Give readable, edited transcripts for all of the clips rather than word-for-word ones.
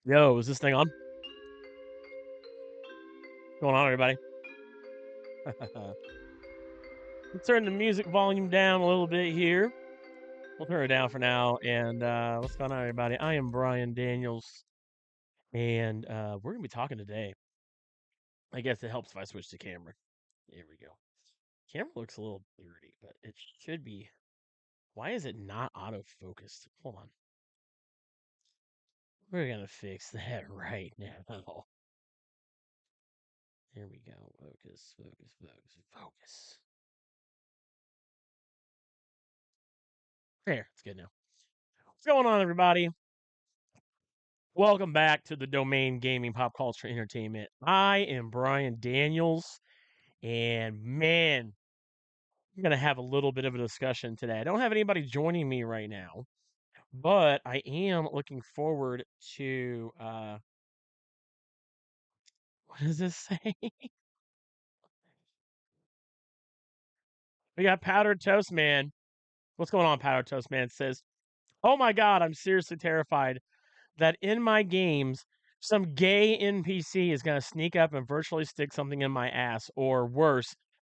Yo, is this thing on? What's going on, everybody? Let's turn the music volume down a little bit here. We'll turn it down for now. And what's going on, everybody? I am Brian Daniels, and we're gonna be talking today. I guess it helps if I switch the camera. There we go. Camera looks a little dirty, but it should be. Why is it not autofocused? Hold on. We're gonna fix that right now. There we go. Focus, focus, focus, focus. There, it's good now. What's going on, everybody? Welcome back to the Domain Gaming Pop Culture Entertainment. I am Brian Daniels, and man, I'm going to have a little bit of a discussion today. I don't have anybody joining me right now, but I am looking forward to, what does this say? We got Powdered Toast Man. What's going on, Powdered Toast Man? Says, oh my God, I'm seriously terrified that in my games, some gay NPC is going to sneak up and virtually stick something in my ass, or worse,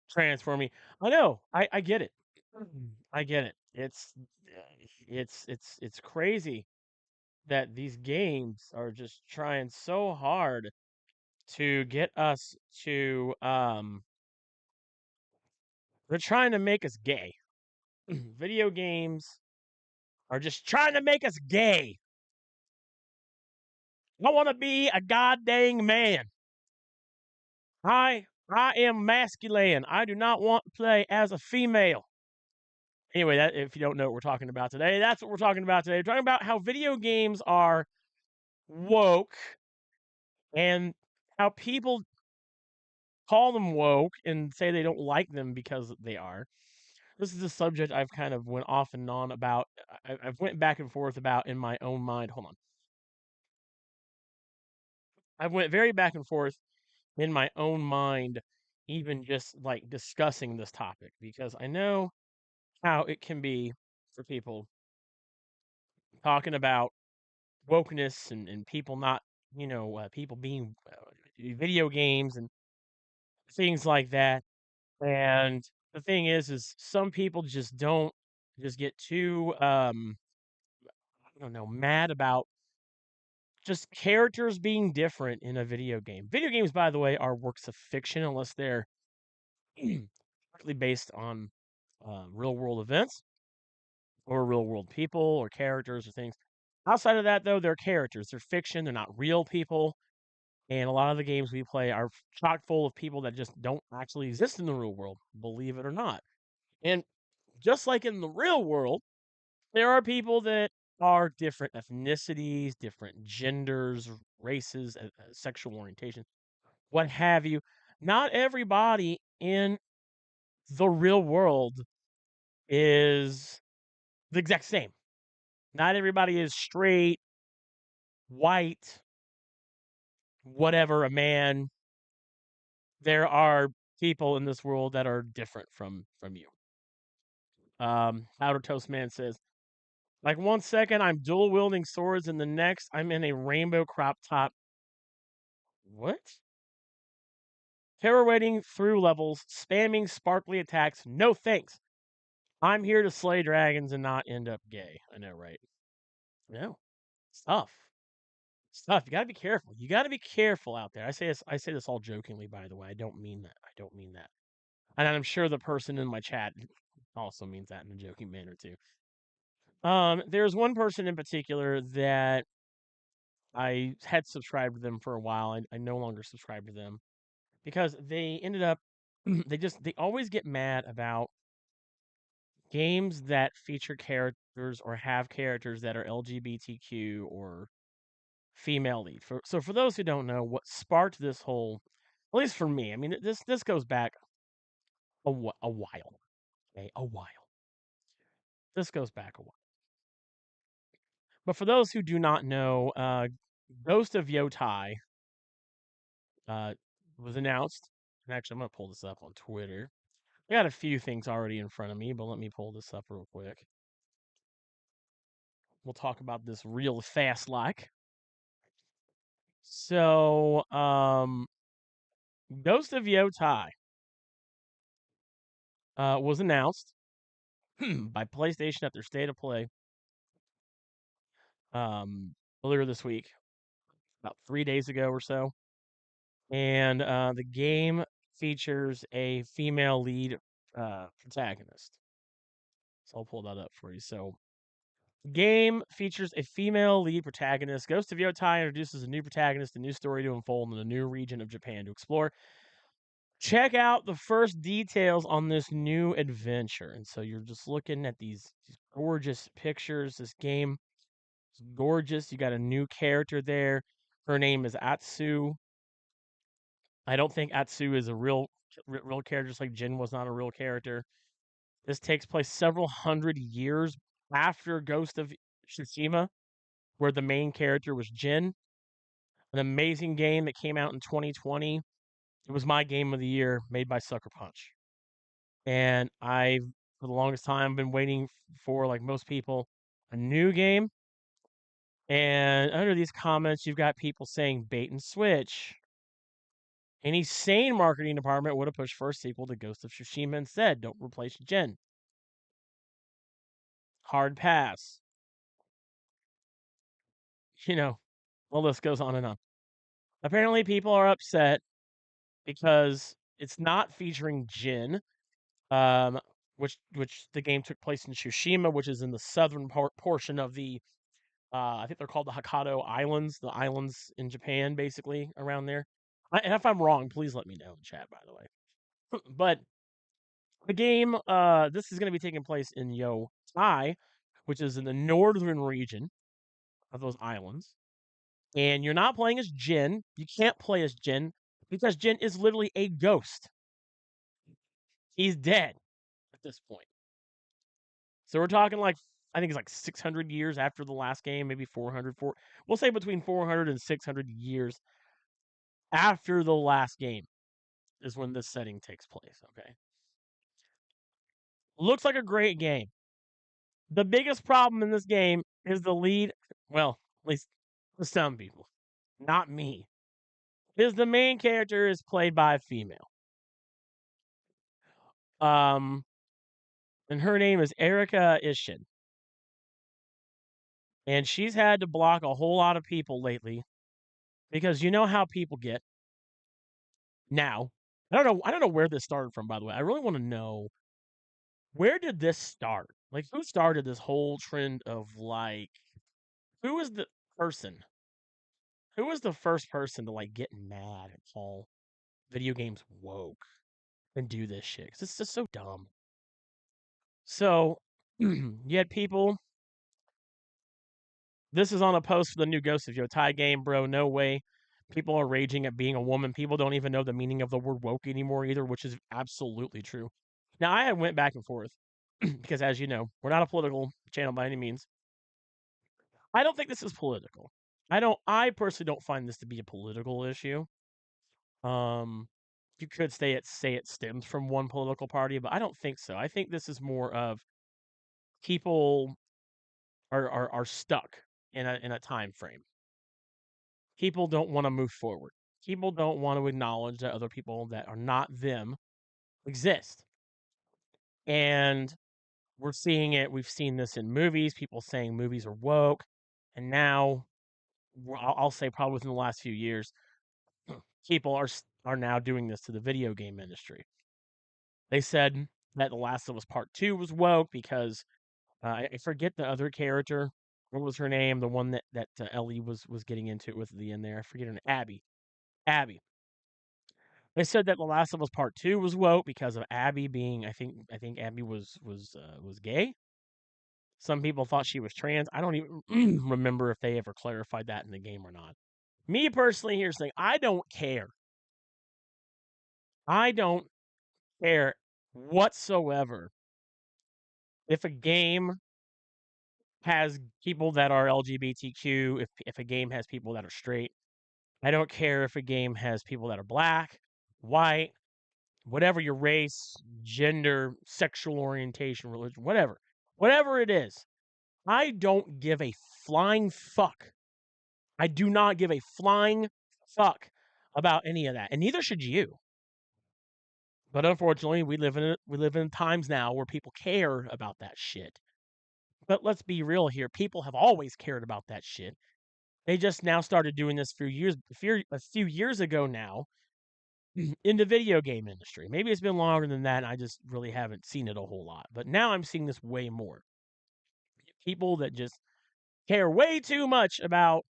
transform me. I know. I get it. I get it. It's crazy that these games are just trying so hard to get us to they're trying to make us gay. Video games are just trying to make us gay. I want to be a goddamn man. I am masculine. I do not want to play as a female. Anyway, that if you don't know what we're talking about today, that's what we're talking about today. We're talking about how video games are woke and how people call them woke and say they don't like them because they are. This is a subject I've kind of went off and on about. I've went back and forth about in my own mind. Hold on. I've went very back and forth in my own mind, even just like discussing this topic because I know how it can be for people talking about wokeness and people not, people being video games and things like that. And the thing is some people just don't just get too, I don't know, mad about just characters being different in a video game. Video games, by the way, are works of fiction unless they're directly based on real world events or real world people or characters or things. Outside of that, though, they're characters. They're fiction. They're not real people. And a lot of the games we play are chock full of people that just don't actually exist in the real world, believe it or not. And just like in the real world, there are people that are different ethnicities, different genders, races, sexual orientation, what have you. Not everybody in the real world is the exact same. Not everybody is straight, white, whatever, a man. There are people in this world that are different from you. Outer Toast Man says, like 1 second I'm dual wielding swords, and the next I'm in a rainbow crop top. What? Pirouetting through levels, spamming sparkly attacks. No thanks. I'm here to slay dragons and not end up gay. I know, right? No. It's tough. It's tough. You gotta be careful. You gotta be careful out there. I say this all jokingly, by the way. I don't mean that. I don't mean that. And I'm sure the person in my chat also means that in a joking manner too. There's one person in particular that I had subscribed to them for a while. I no longer subscribe to them because they ended up they always get mad about games that feature characters or have characters that are LGBTQ or female lead. For those who don't know, what sparked this whole, at least for me, I mean this goes back a while, okay, a while. This goes back a while. But for those who do not know, Ghost of Yotai uh, was announced. And actually, I'm going to pull this up on Twitter. I got a few things already in front of me, but let me pull this up real quick. We'll talk about this real fast like. So, Ghost of Yotai was announced by PlayStation at their State of Play earlier this week, about 3 days ago or so. And the game features a female lead protagonist. So I'll pull that up for you. So, game features a female lead protagonist. Ghost of Yotai introduces a new protagonist, a new story to unfold, in a new region of Japan to explore. Check out the first details on this new adventure. And so you're just looking at these gorgeous pictures. This game is gorgeous. You got a new character there. Her name is Atsu. I don't think Atsu is a real character, just like Jin was not a real character. This takes place several hundred years after Ghost of Tsushima, where the main character was Jin. An amazing game that came out in 2020. It was my game of the year, made by Sucker Punch. And I, for the longest time, been waiting for, like most people, a new game. And under these comments, you've got people saying bait and switch. Any sane marketing department would have pushed for a sequel to Ghost of Tsushima instead. Don't replace Jin. Hard pass. You know, the list goes on and on. Apparently, people are upset because it's not featuring Jin, um, which the game took place in Tsushima, which is in the southern portion of the I think they're called the Hokkaido Islands, the islands in Japan, basically around there. And if I'm wrong, please let me know in chat, by the way. But the game, this is going to be taking place in Yotai, which is in the northern region of those islands. And you're not playing as Jin. You can't play as Jin because Jin is literally a ghost. He's dead at this point. So we're talking like, I think it's like 600 years after the last game, maybe 400. We'll say between 400 and 600 years after the last game is when this setting takes place, okay? Looks like a great game. The biggest problem in this game is the lead, well, at least for some people, not me, is the main character is played by a female. And her name is Erika Ishin. And she's had to block a whole lot of people lately because you know how people get now. I don't know where this started from, by the way. I really want to know, where did this start? Like, who started this whole trend of, like, who was the person? Who was the first person to, like, get mad and call video games woke and do this shit? 'Cause it's just so dumb. So, you had people. This is on a post for the new Ghost of Yotai game, bro. No way. People are raging at being a woman. People don't even know the meaning of the word woke anymore either, which is absolutely true. Now, I went back and forth because, as you know, we're not a political channel by any means. I don't think this is political. I personally don't find this to be a political issue. You could say it stems from one political party, but I don't think so. I think this is more of people are stuck in a time frame. People don't want to move forward. People don't want to acknowledge that other people that are not them exist. And we're seeing it. We've seen this in movies. People saying movies are woke, and now I'll say probably within the last few years, people are now doing this to the video game industry. They said that The Last of Us Part 2 was woke because I forget the other character. What was her name? The one that Ellie was getting into it with at the end there. I forget her name. Abby. Abby. They said that The Last of Us Part 2 was woke because of Abby being. I think Abby was gay. Some people thought she was trans. I don't even remember if they ever clarified that in the game or not. Me personally, here's the thing. I don't care. I don't care whatsoever if a game has people that are LGBTQ, if a game has people that are straight. I don't care if a game has people that are black, white, whatever your race, gender, sexual orientation, religion, whatever it is. I don't give a flying fuck I do not give a flying fuck about any of that, and neither should you. But unfortunately, we live in times now where people care about that shit. But let's be real here. People have always cared about that shit. They just now started doing this a few years ago now in the video game industry. Maybe it's been longer than that, and I just really haven't seen it a whole lot. But now I'm seeing this way more. People that just care way too much about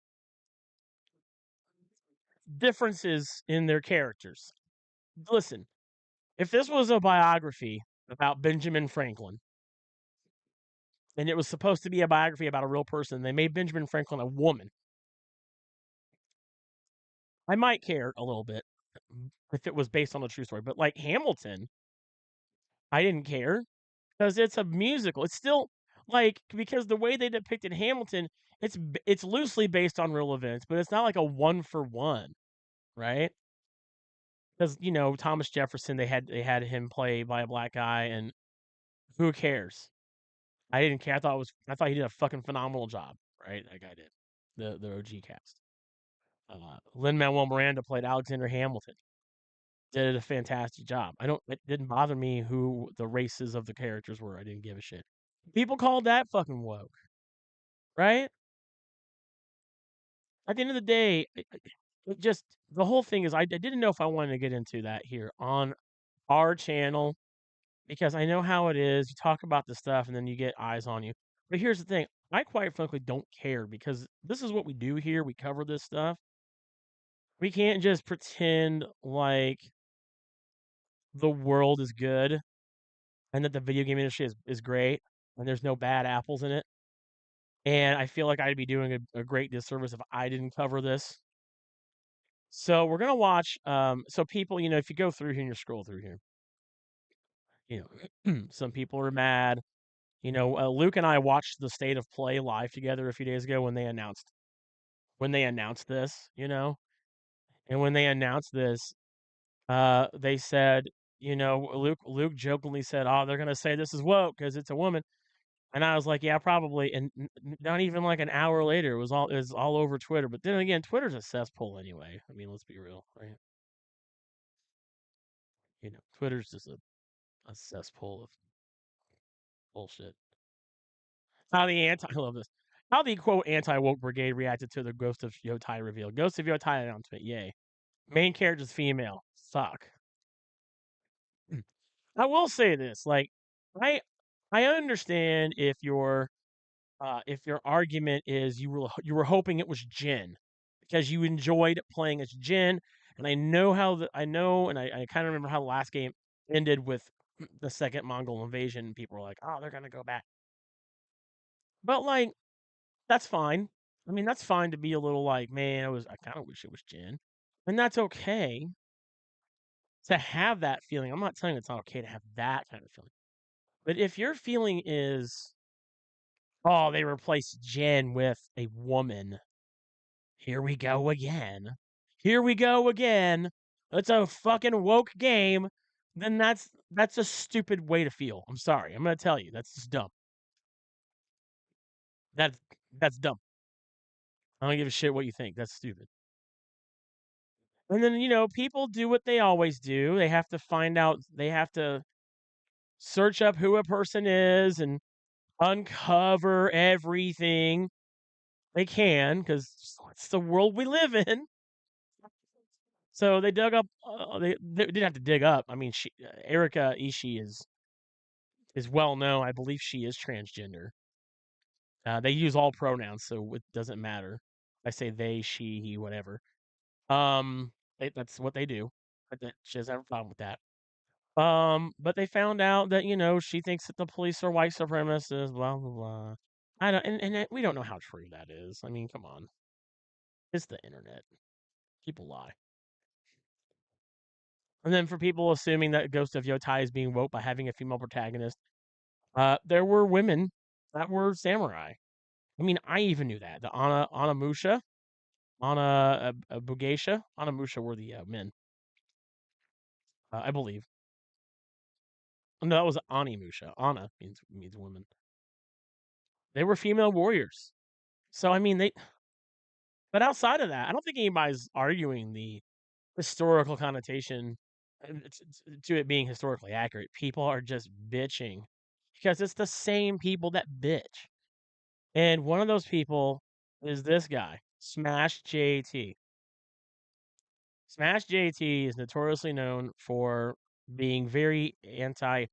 differences in their characters. Listen, if this was a biography about Benjamin Franklin, and it was supposed to be a biography about a real person, they made Benjamin Franklin a woman, I might care a little bit if it was based on a true story. But like Hamilton, I didn't care because it's a musical. It's still like because the way they depicted Hamilton, it's loosely based on real events, but it's not like a one for one, right? Because Thomas Jefferson, they had him play by a black guy, and who cares? I didn't care. I thought he did a fucking phenomenal job, right? That guy did the OG cast. Lin Manuel Miranda played Alexander Hamilton. Did a fantastic job. It didn't bother me who the races of the characters were. I didn't give a shit. People called that fucking woke, right? At the end of the day, it just the whole thing is I didn't know if I wanted to get into that here on our channel because I know how it is. You talk about the stuff and then you get eyes on you. But here's the thing. I quite frankly don't care because this is what we do here. We cover this stuff. We can't just pretend like the world is good and that the video game industry is great and there's no bad apples in it. And I feel like I'd be doing a great disservice if I didn't cover this. So we're gonna watch. So people, if you go through here and you scroll through here, some people are mad. Luke and I watched the State of Play live together a few days ago when they announced this. And when they announced this, they said, Luke jokingly said, "Oh, they're gonna say this is woke because it's a woman." And I was like, "Yeah, probably." And not even like an hour later, it was all over Twitter. But then again, Twitter's a cesspool anyway. I mean, let's be real, right? Twitter's just a cesspool of bullshit. I love this. How the quote anti woke brigade reacted to the Ghost of Yotai reveal. Ghost of Yotai announcement. Yay. Main character's female. Fuck. I will say this. Like, I I understand if your argument is you were hoping it was Jin because you enjoyed playing as Jin, and I know, and I kind of remember how the last game ended with the second Mongol invasion. People were like, "Oh, they're gonna go back," but like that's fine. I mean, that's fine to be a little like, man, I kind of wish it was Jin, and that's okay to have that feeling. I'm not telling you it's not okay to have that kind of feeling, but if your feeling is, oh, they replaced Jin with a woman. Here we go again. Here we go again. It's a fucking woke game. Then that's a stupid way to feel. I'm sorry. I'm gonna tell you. That's just dumb. That's that's dumb. I don't give a shit what you think. That's stupid. And then, people do what they always do. They have to search up who a person is and uncover everything they can because it's the world we live in. So they dug up. They didn't have to dig up. I mean, Erika Ishii is well known. I believe she is transgender. They use all pronouns, so it doesn't matter. I say they, she, he, whatever. That's what they do. She doesn't have a problem with that. But they found out that she thinks that the police are white supremacists. Blah blah blah. I don't, and we don't know how true that is. I mean, come on, it's the internet. People lie. And then for people assuming that Ghost of Yotai is being woke by having a female protagonist, there were women that were samurai. I mean, I even knew that. The Anamusha, Bugeisha, Anamusha were the men, I believe. No, that was Animusha. Ana means woman. They were female warriors. So I mean, But outside of that, I don't think anybody's arguing the historical connotation to it being historically accurate. People are just bitching because it's the same people that bitch. And one of those people is this guy, Smash JT. Smash JT is notoriously known for being very anti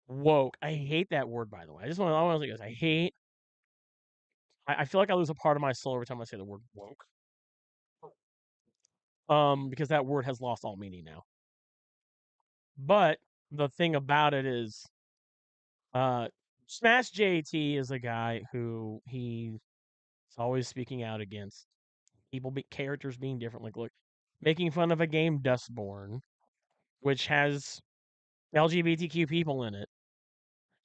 woke. I hate that word, by the way. I want to say this. I feel like I lose a part of my soul every time I say the word woke. Because that word has lost all meaning now. But the thing about it is, uh, Smash JT is a guy who he's always speaking out against characters being different. Like, look, making fun of a game Dustborn, which has LGBTQ people in it.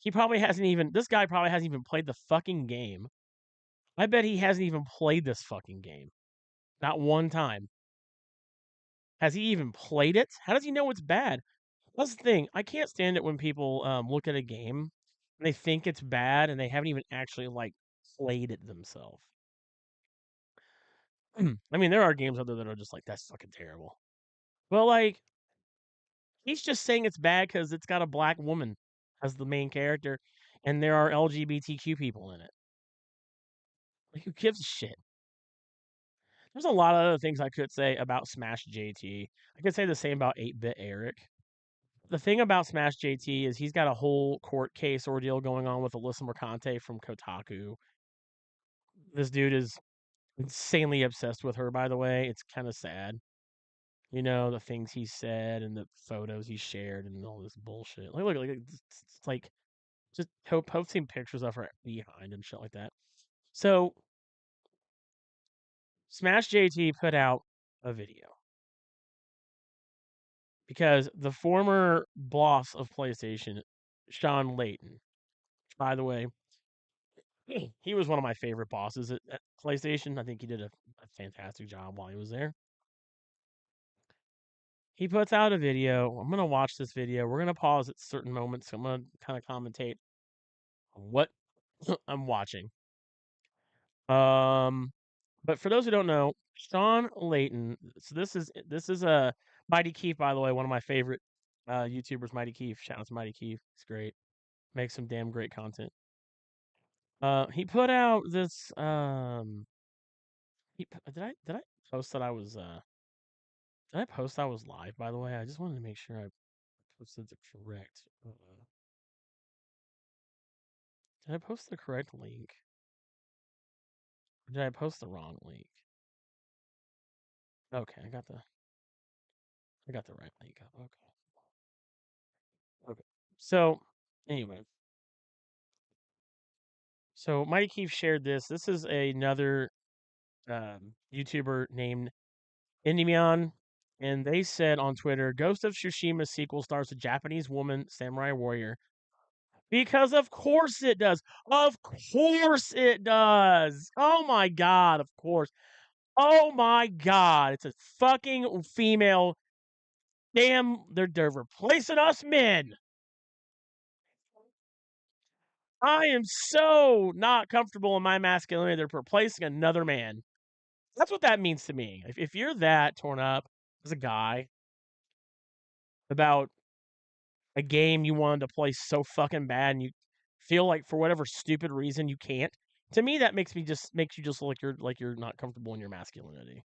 This guy probably hasn't even played the fucking game. I bet he hasn't even played this fucking game. Not one time. Has he even played it? How does he know it's bad? That's the thing. I can't stand it when people look at a game and they think it's bad and they haven't even actually like played it themselves. I mean, there are games out there that are just like, that's fucking terrible. Well, like, he's just saying it's bad because it's got a black woman as the main character and there are LGBTQ people in it. Like, who gives a shit? There's a lot of other things I could say about Smash JT. I could say the same about 8-Bit Eric. The thing about Smash JT is he's got a whole court case ordeal going on with Alyssa Mercante from Kotaku. This dude is insanely obsessed with her, by the way. It's kind of sad. You know, the things he said and the photos he shared and all this bullshit. Look, it's like just posting pictures of her behind and shit like that. So, Smash JT put out a video because the former boss of PlayStation, Sean Layton, by the way, he was one of my favorite bosses at PlayStation. I think he did a fantastic job while he was there. He puts out a video. I'm gonna watch this video. We're gonna pause at certain moments. I'm gonna kind of commentate on what I'm watching. But for those who don't know, Sean Layton. So this is a Mighty Keith, by the way, one of my favorite YouTubers. Mighty Keith. Shout out to Mighty Keith. It's great. Makes some damn great content. He put out this. Did I post that I was Did I post I was live? By the way, I just wanted to make sure I posted the correct. Did I post the correct link? Or did I post the wrong link? Okay, I got the right link up. Okay. Okay. So anyway, so Mighty Keith shared this. This is another YouTuber named Endymion, and they said on Twitter, Ghost of Tsushima sequel stars a Japanese woman samurai warrior. Because of course it does. Of course it does. Oh my god, of course. Oh my god, it's a fucking female. Damn, they're replacing us men. I am so not comfortable in my masculinity. They're replacing another man. That's what that means to me. If you're that torn up as a guy about a game you wanted to play so fucking bad and you feel like for whatever stupid reason you can't, to me that makes you just look like you're not comfortable in your masculinity.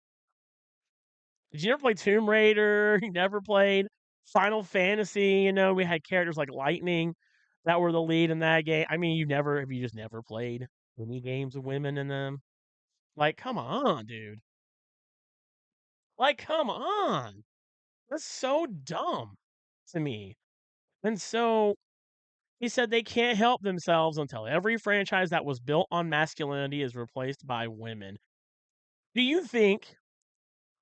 Did you ever play Tomb Raider? You never played Final Fantasy? You know, we had characters like Lightning that were the lead in that game. I mean, you just never played any games with women in them? Like, come on, dude. Like, come on. That's so dumb to me. And so he said they can't help themselves until every franchise that was built on masculinity is replaced by women. Do you think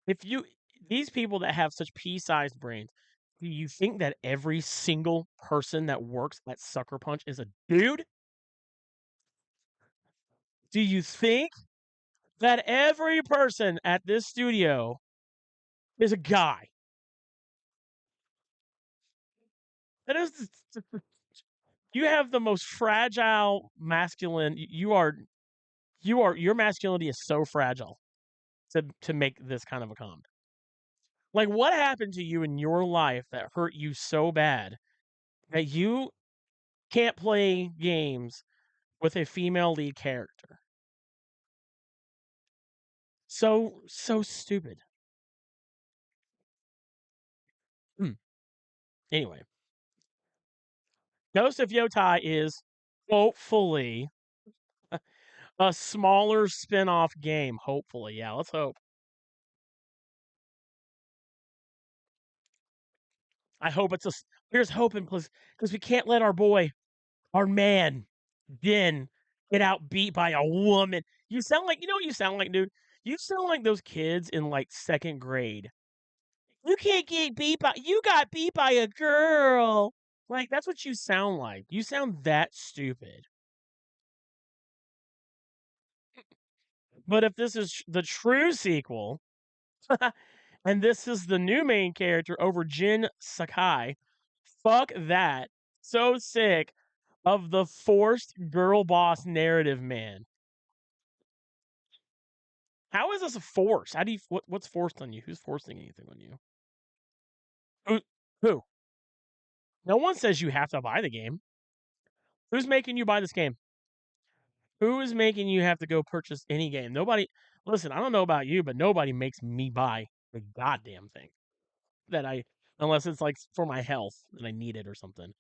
if you these people that have such pea-sized brains, do you think that every single person that works at Sucker Punch is a dude? Do you think that every person at this studio is a guy? That is you have the most fragile masculine your masculinity is so fragile to make this kind of a comment. Like, what happened to you in your life that hurt you so bad that you can't play games with a female lead character? So stupid. Hmm. Anyway, Ghost of Yotai is hopefully a smaller spin-off game. Hopefully, yeah. Let's hope. I hope it's a. Here's hoping, because we can't let our boy, our man, Din, get out beat by a woman. You sound like, you know what you sound like, dude? You sound like those kids in like second grade. You can't get beat by, you got beat by a girl. Like, that's what you sound like. You sound that stupid. But if this is the true sequel, and this is the new main character over Jin Sakai, fuck that. So sick of the forced girl boss narrative, man. How is this a force? How do you what's forced on you? Who's forcing anything on you? Who? Who? No one says you have to buy the game. Who's making you buy this game? Who is making you have to go purchase any game? Nobody. Listen, I don't know about you, but nobody makes me buy the goddamn thing that I, unless it's like for my health and I need it or something.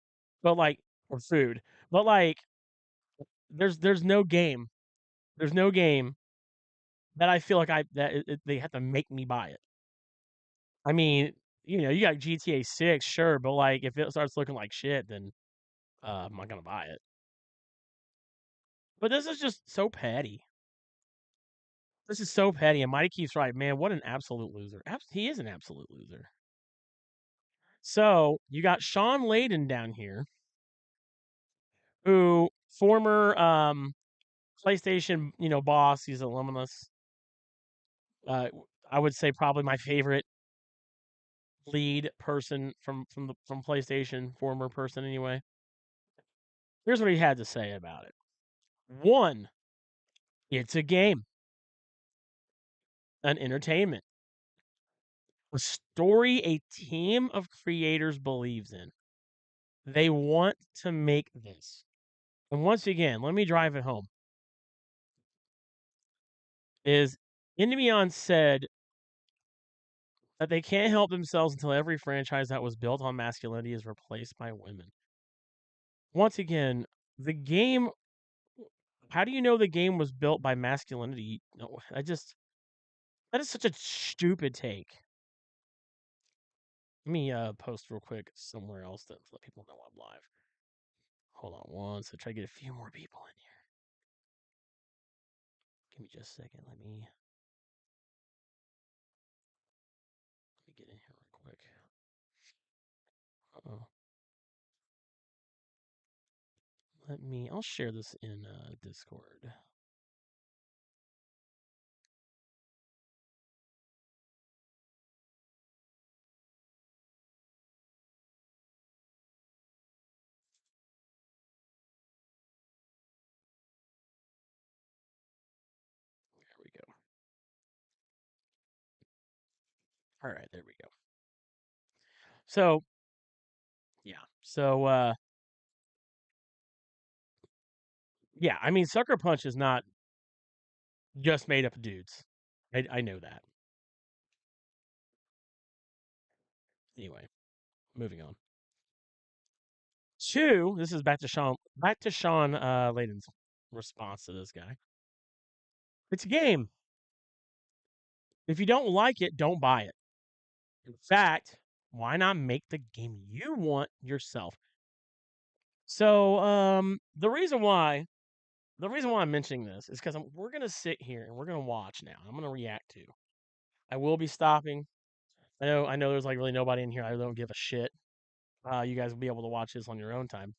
But like, or food. But like, there's no game. There's no game that I feel like they have to make me buy it. I mean, you got GTA 6, sure, but like if it starts looking like shit, then I'm not gonna buy it. But this is just so petty. This is so petty, and Mighty keeps right, man. What an absolute loser. He is an absolute loser. So you got Sean Layden down here, who former PlayStation, boss. He's alumnus. Uh, I would say probably my favorite lead person from PlayStation, former person anyway. Here's what he had to say about it. One, it's a game, an entertainment, a story a team of creators believes in. They want to make this. And once again, let me drive it home. Is Indebion said that they can't help themselves until every franchise that was built on masculinity is replaced by women. Once again, the game, how do you know the game was built by masculinity? No, that is such a stupid take. Let me post real quick somewhere else to let people know I'm live. Hold on one second. Try to get a few more people in here. Give me just a second. Let me get in here real quick. Uh-oh. I'll share this in Discord. There we go. All right, there we go. So, yeah. So, yeah, I mean, Sucker Punch is not just made up of dudes. I know that. Anyway, moving on. Two, this is back to Sean Layden's response to this guy. It's a game. If you don't like it, don't buy it. In fact, why not make the game you want yourself? So, the reason why I'm mentioning this is because we're gonna sit here and we're gonna watch now. I'm gonna react to. I will be stopping. I know. There's like really nobody in here. I don't give a shit. You guys will be able to watch this on your own time.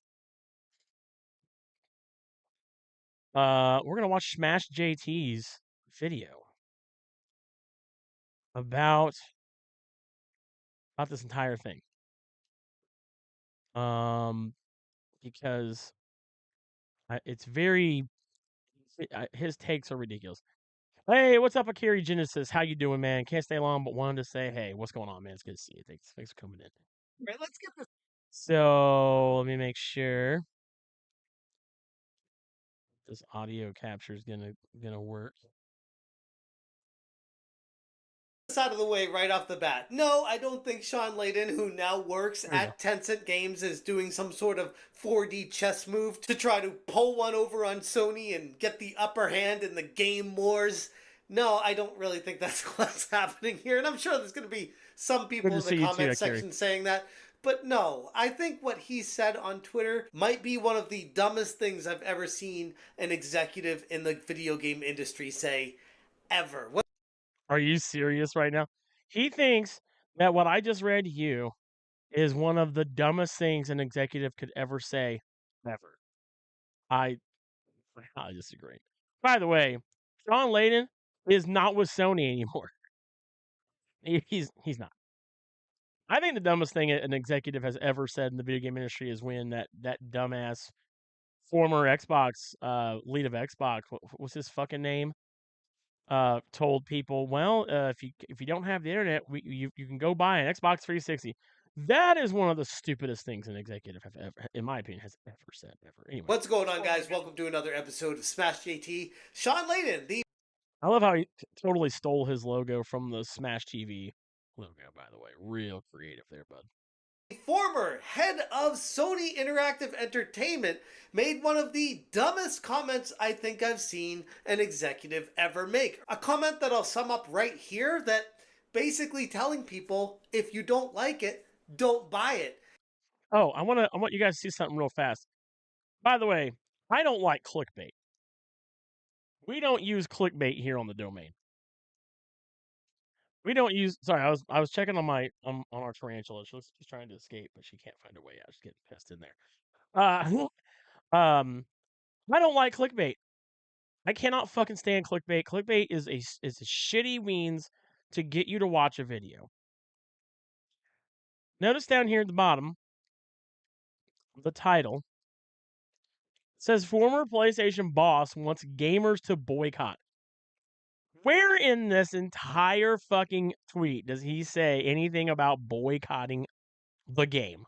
We're gonna watch Smash JT's video about this entire thing. Um, because it's very his takes are ridiculous. Hey, what's up, Akiri Genesis? How you doing, man? Can't stay long, but wanted to say, hey, what's going on, man? It's good to see you. Thanks for coming in. Right, let's get this. So let me make sure this audio capture is gonna work. Out of the way right off the bat. No, I don't think Sean Layden, who now works There we go. at Tencent Games, is doing some sort of 4D chess move to try to pull one over on Sony and get the upper hand in the game wars. No, I don't really think that's what's happening here. And I'm sure there's going to be some Good people to in the see you too, comment Akiri. section saying that. But no, I think what he said on Twitter might be one of the dumbest things I've ever seen an executive in the video game industry say ever. Are you serious right now? He thinks that what I just read to you is one of the dumbest things an executive could ever say, ever. I disagree. By the way, Sean Layden is not with Sony anymore. He's not. I think the dumbest thing an executive has ever said in the video game industry is when that dumbass former Xbox lead of Xbox, what was his fucking name? Told people, well, if you don't have the internet, you can go buy an Xbox 360. That is one of the stupidest things an executive have ever, in my opinion, has ever said ever. Anyway, What's going on, guys? Welcome to another episode of Smash JT. Sean Layden, the I love how he totally stole his logo from the Smash TV logo. By the way, real creative there, bud. former head of Sony Interactive Entertainment, made one of the dumbest comments I think I've seen an executive ever make. A comment that I'll sum up right here that basically telling people if you don't like it, don't buy it. Oh, I want you guys to see something real fast. By the way, I don't like clickbait. We don't use clickbait here on the domain. We don't use. Sorry, I was checking on my on our tarantula. She's trying to escape, but she can't find a way out. She's getting pissed in there. I don't like clickbait. I cannot fucking stand clickbait. Clickbait is a shitty means to get you to watch a video. Notice down here at the bottom, the title says former PlayStation boss wants gamers to boycott. Where in this entire fucking tweet does he say anything about boycotting the game?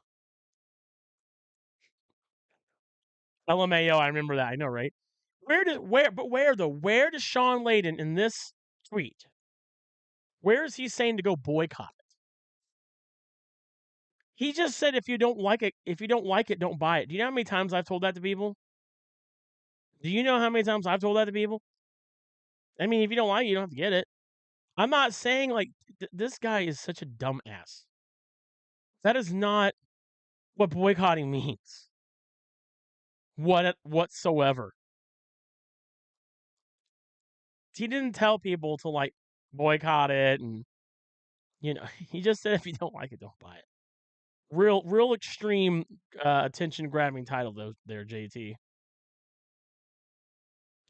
LMAO, I remember that. I know, right? Where does Sean Layden in this tweet? Where is he saying to go boycott it? He just said if you don't like it, don't buy it. Do you know how many times I've told that to people? Do you know how many times I've told that to people? I mean, if you don't like it, you don't have to get it. I'm not saying like this guy is such a dumbass. That is not what boycotting means. Whatsoever. He didn't tell people to like boycott it, and he just said if you don't like it, don't buy it. Real extreme attention grabbing title though there, JT.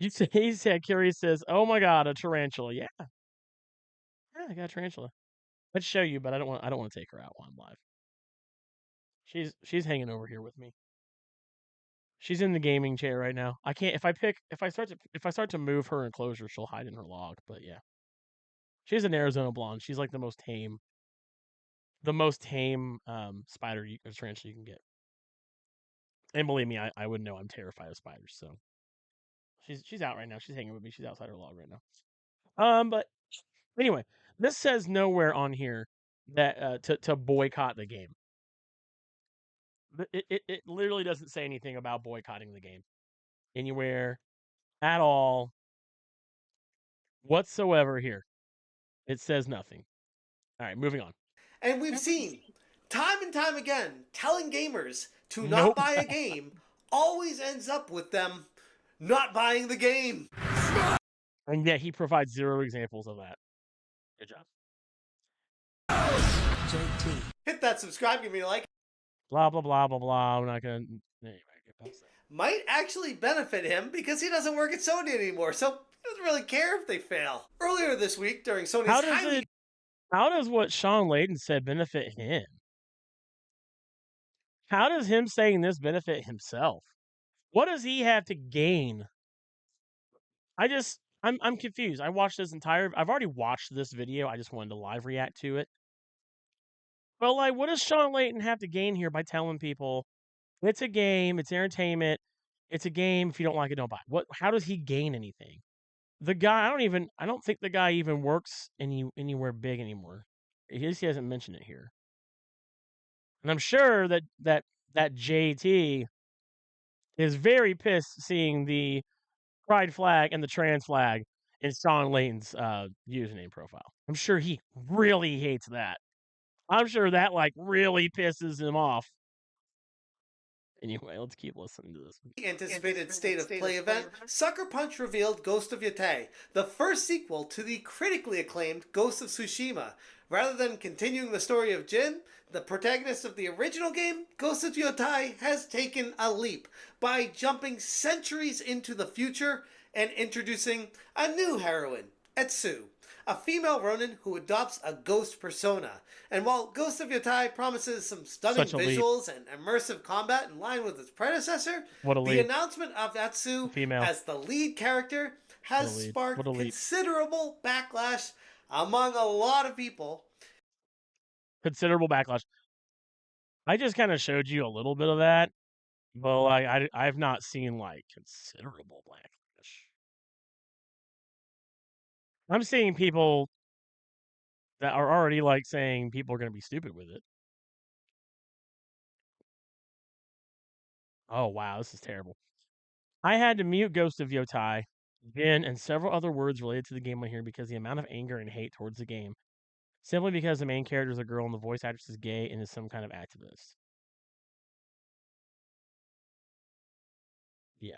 He said Curious says, "Oh my god, a tarantula." Yeah, I got a tarantula. Let's show you, but I don't want to take her out while I'm live. She's hanging over here with me. She's in the gaming chair right now. I can't if I start to move her enclosure, she'll hide in her log. But yeah, she's an Arizona blonde. She's like the most tame spider or tarantula you can get. And believe me, I would know. I'm terrified of spiders. So she's out right now. She's hanging with me. She's outside her log right now. But anyway, this says nowhere on here that to boycott the game. It literally doesn't say anything about boycotting the game anywhere at all whatsoever here. It says nothing. All right, moving on. And we've seen time and time again telling gamers to not Nope. buy a game always ends up with them not buying the game. And yet he provides zero examples of that. Good job. JT. Hit that subscribe, give me a like. Blah blah blah blah blah. I'm not gonna. Anyway, get past that. Might actually benefit him because he doesn't work at Sony anymore, so he doesn't really care if they fail. Earlier this week, during Sony's How does what Sean Layden said benefit him? How does him saying this benefit himself? What does he have to gain? I'm confused. I've already watched this video. I just wanted to live react to it. But like, what does Sean Layton have to gain here by telling people it's a game, it's entertainment, it's a game. If you don't like it, don't buy it. How does he gain anything? The guy, I don't think the guy even works anywhere big anymore. He hasn't mentioned it here. And I'm sure that JT is very pissed seeing the pride flag and the trans flag in Sean Layton's username profile. I'm sure he really hates that. I'm sure that like really pisses him off. Anyway, let's keep listening to this. Anticipated State of Play event, Sucker Punch revealed Ghost of Yotei, the first sequel to the critically acclaimed Ghost of Tsushima. Rather than continuing the story of Jin, the protagonist of the original game, Ghost of Yotei has taken a leap by jumping centuries into the future and introducing a new heroine, Etsu, a female Ronin who adopts a ghost persona. And while Ghost of Yotei promises some stunning visuals and immersive combat in line with its predecessor, the announcement of Etsu as the lead character has sparked considerable backlash among a lot of people. Considerable backlash. I just kind of showed you a little bit of that, but like I've not seen like considerable backlash. I'm seeing people that are already like saying people are going to be stupid with it. Oh wow, this is terrible. I had to mute Ghost of Yotei, Jin, and several other words related to the game on here because the amount of anger and hate towards the game. Simply because the main character is a girl and the voice actress is gay and is some kind of activist. Yeah.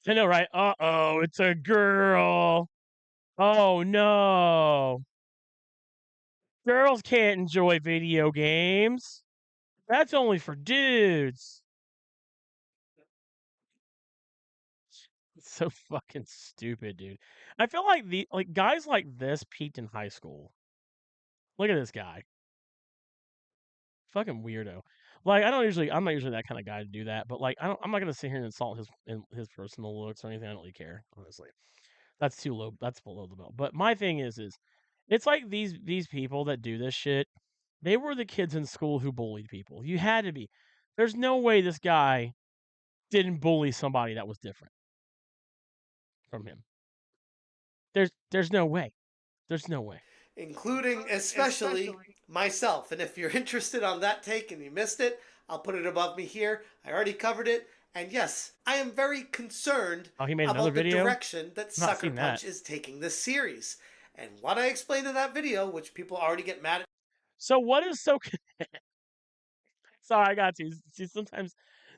I know, right? Uh-oh, it's a girl. Oh, no. Girls can't enjoy video games. That's only for dudes. It's so fucking stupid, dude. I feel like guys like this peaked in high school. Look at this guy. Fucking weirdo. Like I'm not usually that kind of guy to do that, but like I'm not gonna sit here and insult his personal looks or anything. I don't really care, honestly. That's too low. That's below the belt. But my thing is it's like these people that do this shit. They were the kids in school who bullied people. You had to be. There's no way this guy didn't bully somebody that was different from him. There's no way. There's no way. Including especially myself. And if you're interested on that take and you missed it, I'll put it above me here. I already covered it. And yes, I am very concerned about the direction that Sucker Punch is taking this series. And what I explained in that video, which people already get mad at. So what is so... Sorry, I got to. See,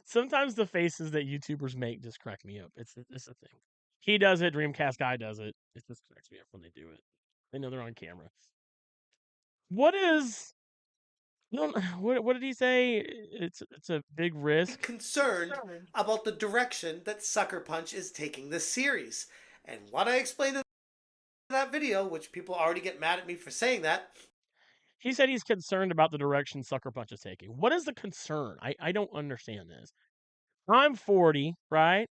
sometimes the faces that YouTubers make just crack me up. It's a thing. He does it. Dreamcast guy does it. It just cracks me up when they do it. They know they're on camera. What is... What did he say? It's a big risk. Concerned about the direction that Sucker Punch is taking this series. And what I explained in that video, which people already get mad at me for saying that. He said he's concerned about the direction Sucker Punch is taking. What is the concern? I don't understand this. I'm 40, right?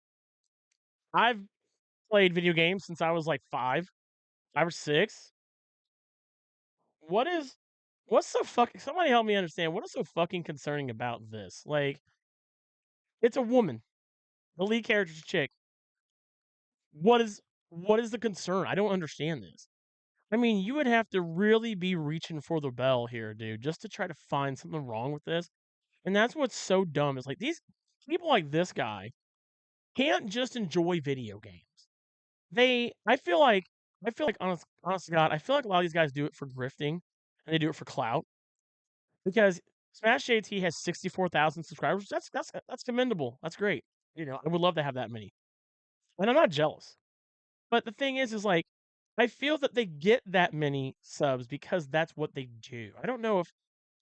I've played video games since I was like 5 or 6. What's so fucking... Somebody help me understand. What is so fucking concerning about this? Like, it's a woman. The lead character's a chick. What is the concern? I don't understand this. I mean, you would have to really be reaching for the bell here, dude, just to try to find something wrong with this. And that's what's so dumb is like these people like this guy can't just enjoy video games. I feel like honest to God, I feel like a lot of these guys do it for grifting and they do it for clout. Because Smash JT has 64,000 subscribers. That's commendable. That's great. You know, I would love to have that many. And I'm not jealous. But the thing is like I feel that they get that many subs because that's what they do. I don't know if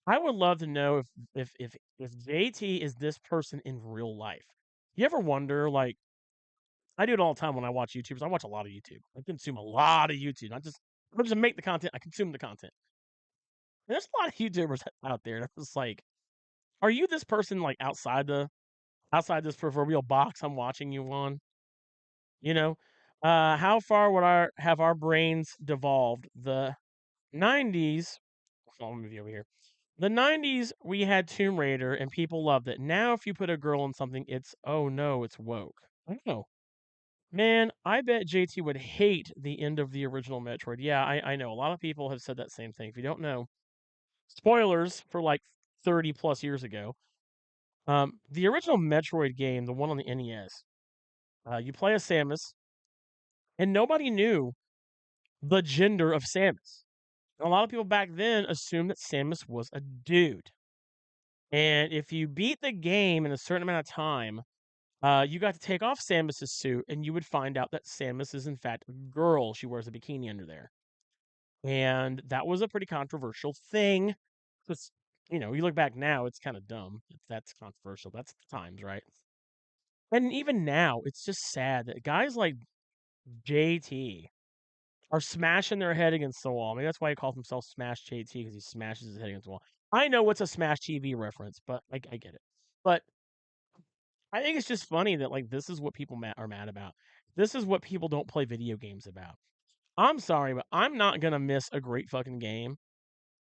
I would love to know if JT is this person in real life. You ever wonder, like, I do it all the time when I watch YouTubers. I watch a lot of YouTube. I consume a lot of YouTube. I don't just make the content, I consume the content. And there's a lot of YouTubers out there that's just like Are you this person like outside this proverbial box I'm watching you on? You know, how far would our brains devolved? The '90s. Hold on, let me move over here. The '90s, we had Tomb Raider and people loved it. Now, if you put a girl in something, it's oh no, it's woke. I don't know. Man, I bet JT would hate the end of the original Metroid. Yeah, I know. A lot of people have said that same thing. If you don't know, spoilers for like 30 plus years ago. The original Metroid game, the one on the NES, you play as Samus, and nobody knew the gender of Samus. A lot of people back then assumed that Samus was a dude. And if you beat the game in a certain amount of time, you got to take off Samus's suit, and you would find out that Samus is in fact a girl. She wears a bikini under there, and that was a pretty controversial thing. Because you look back now, it's kind of dumb. That's controversial. That's the times, right? And even now, it's just sad that guys like JT are smashing their head against the wall. Maybe that's why he calls himself Smash JT because he smashes his head against the wall. I know it's a Smash TV reference, but I get it. But I think it's just funny that like this is what people are mad about. This is what people don't play video games about. I'm sorry, but I'm not gonna miss a great fucking game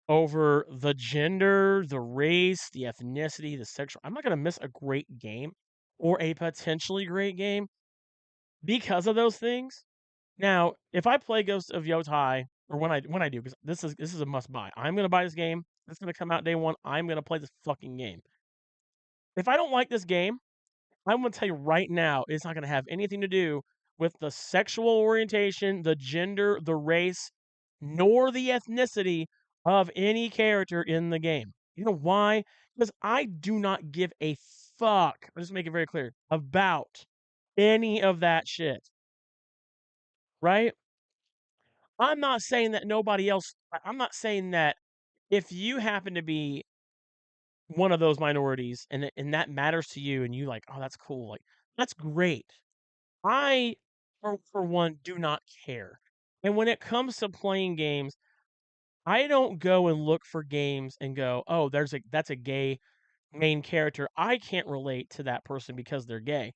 over the gender, the race, the ethnicity, the sexual. I'm not gonna miss a great game or a potentially great game because of those things. Now, if I play Ghost of Yotai, or when I do, because this is a must buy. I'm gonna buy this game. It's gonna come out day one. I'm gonna play this fucking game. If I don't like this game, I'm gonna tell you right now, it's not gonna have anything to do with the sexual orientation, the gender, the race, nor the ethnicity of any character in the game. You know why? Because I do not give a fuck. I'll just make it very clear about any of that shit. Right? I'm not saying that nobody else. I'm not saying that if you happen to be one of those minorities and that matters to you and you like, oh, that's cool. Like, that's great. I, for one, do not care. And when it comes to playing games, I don't go and look for games and go, "Oh, that's a gay main character. I can't relate to that person because they're gay."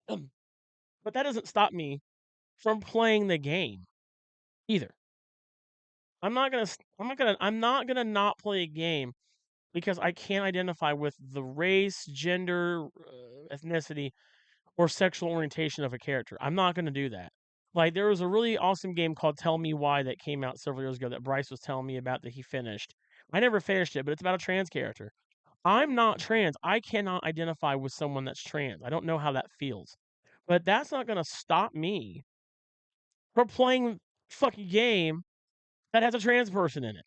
But that doesn't stop me from playing the game either. I'm not gonna not play a game because I can't identify with the race, gender, ethnicity, or sexual orientation of a character. I'm not gonna do that. Like, there was a really awesome game called Tell Me Why that came out several years ago that Bryce was telling me about that he finished. I never finished it, but it's about a trans character. I'm not trans. I cannot identify with someone that's trans. I don't know how that feels. But that's not gonna stop me from playing fucking game that has a trans person in it.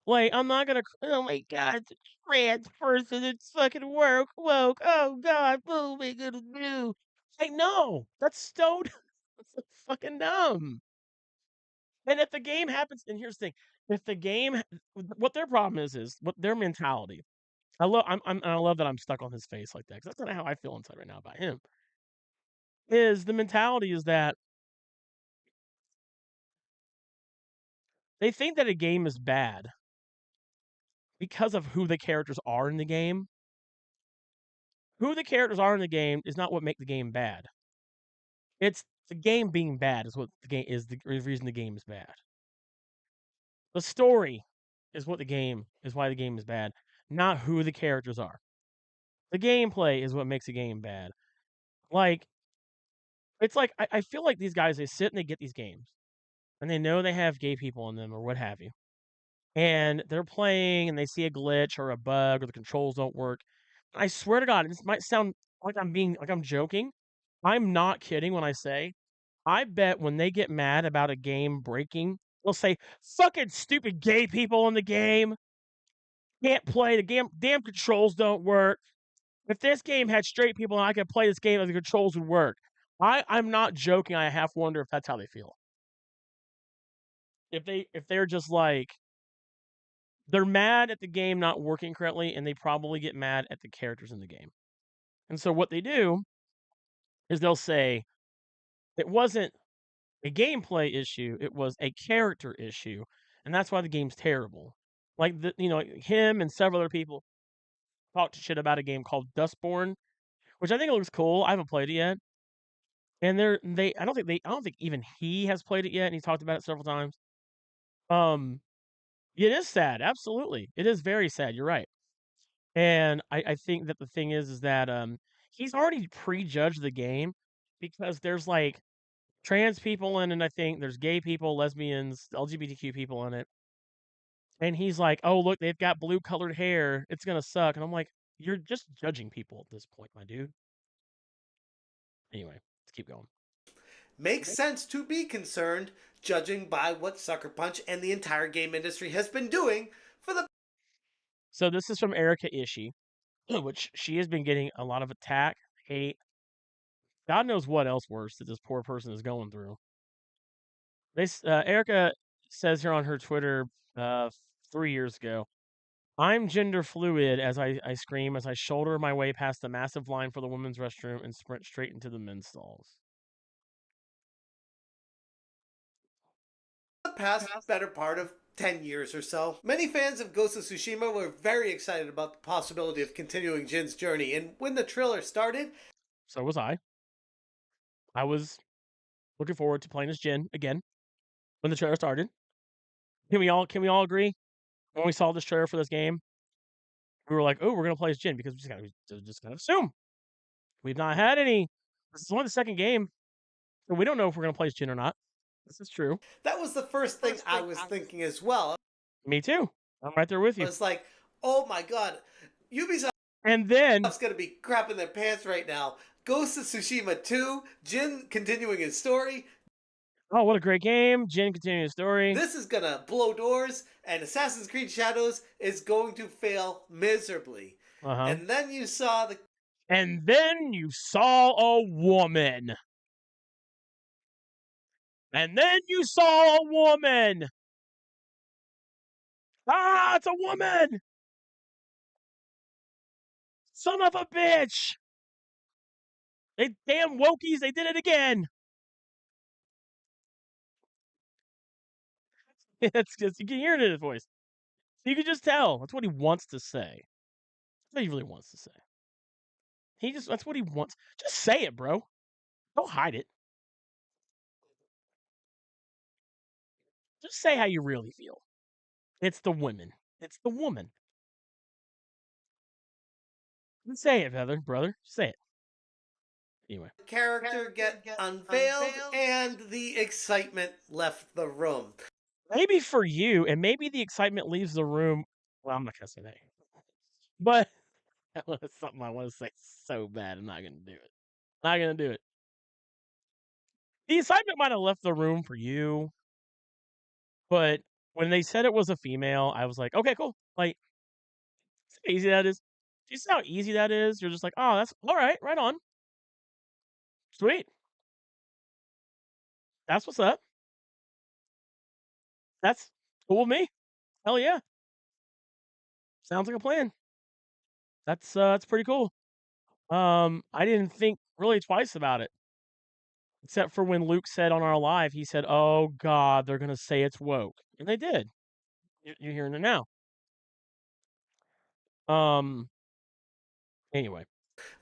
Like, I'm not gonna, oh my god, it's a trans person, it's fucking woke, oh god, what am I gonna do? Like, no, that's so that's so fucking dumb. And if the game happens, and here's the thing, if the game, what their problem is what their mentality. I love that I'm stuck on his face like that because that's kind of how I feel inside right now about him. Is the mentality is that they think that a game is bad because of who the characters are in the game. Who the characters are in the game is not what make the game bad. It's the game being bad is what the game is the reason the game is bad. The story is what the game is why the game is bad, not who the characters are. The gameplay is what makes a game bad. Like, it's like I feel like these guys they sit and they get these games and they know they have gay people in them or what have you. And they're playing and they see a glitch or a bug or the controls don't work. I swear to God, this might sound like I'm joking. I'm not kidding when I say I bet when they get mad about a game breaking, they'll say, "Fucking stupid gay people in the game can't play the game. Damn controls don't work. If this game had straight people and I could play this game and the controls would work." I'm not joking. I half wonder if that's how they feel. If they're just like they're mad at the game not working correctly, and they probably get mad at the characters in the game. And so what they do is they'll say it wasn't a gameplay issue, it was a character issue, and that's why the game's terrible. Like him and several other people. talked shit about a game called Dustborn, which I think looks cool. I haven't played it yet. And I don't think even he has played it yet, and he's talked about it several times. Um, it is sad, absolutely. It is very sad. You're right. And I think that the thing is that he's already prejudged the game because there's like trans people in it. I think there's gay people, lesbians, LGBTQ people in it, and he's like, "Oh, look, they've got blue colored hair. It's gonna suck." And I'm like, "You're just judging people at this point, my dude." Anyway, let's keep going. Makes sense to be concerned, judging by what Sucker Punch and the entire game industry has been doing for the So this is from Erica Ishii, which she has been getting a lot of attack, hate, God knows what else worse that this poor person is going through. Erica says here on her Twitter 3 years ago, I'm gender fluid as I scream as I shoulder my way past the massive line for the women's restroom and sprint straight into the men's stalls. past better part of 10 years or so. Many fans of Ghost of Tsushima were very excited about the possibility of continuing Jin's journey, and when the trailer started, So was I. I was looking forward to playing as Jin again when the trailer started. Can we all agree? When we saw this trailer for this game, we were like, "Oh, we're gonna play as Jin," because we just gotta assume we've not had any. This is only the second game, so we don't know if we're gonna play as Jin or not. This is true. that was the first thing I was thinking as well. Me too. I'm right there with I you. was like, oh my god, Ubisoft's And then, gonna be crapping their pants right now. Ghost of Tsushima 2, Jin continuing his story. oh, what a great game! Jin continuing the story. This is gonna blow doors, and Assassin's Creed Shadows is going to fail miserably. Uh huh. And then you saw the And then you saw a woman. And then you saw a woman. Ah, it's a woman! Son of a bitch! They damn wokies, they did it again. It's just you can hear it in his voice. You can just tell. That's what he wants to say. That's what he really wants to say. That's what he wants. Just say it, bro. Don't hide it. Just say how you really feel. It's the women. It's the woman. Say it, brother. Say it. Anyway. character get unveiled, and the excitement left the room. Maybe for you, and maybe the excitement leaves the room. Well, I'm not gonna say that. But that's something I want to say so bad. I'm not gonna do it. Not gonna do it. The excitement might have left the room for you, but when they said it was a female, I was like, okay, cool. Like, see how easy that is. Do you see how easy that is? You're just like, oh, that's all right, right on, sweet. That's what's up. That's cool with me. Hell yeah, sounds like a plan. That's pretty cool. I didn't think really twice about it, except for when Luke said on our live, he said, "Oh God, they're gonna say it's woke," and they did. You're hearing it now. Um. Anyway,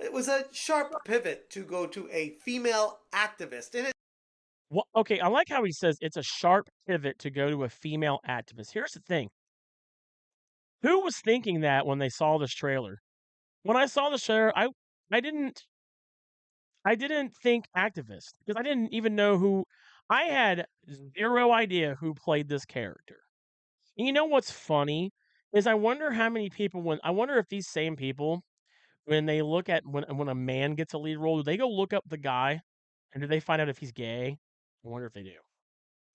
It was a sharp pivot to go to a female activist, and it well, okay. I like how he says it's a sharp pivot to go to a female activist. Here's the thing: who was thinking that when they saw this trailer? When I saw the trailer, I didn't I didn't think activist because I didn't even know who. I had zero idea who played this character. And you know what's funny is I wonder how many people I wonder if these same people when they look at when a man gets a lead role, do they go look up the guy and do they find out if he's gay? I wonder if they do.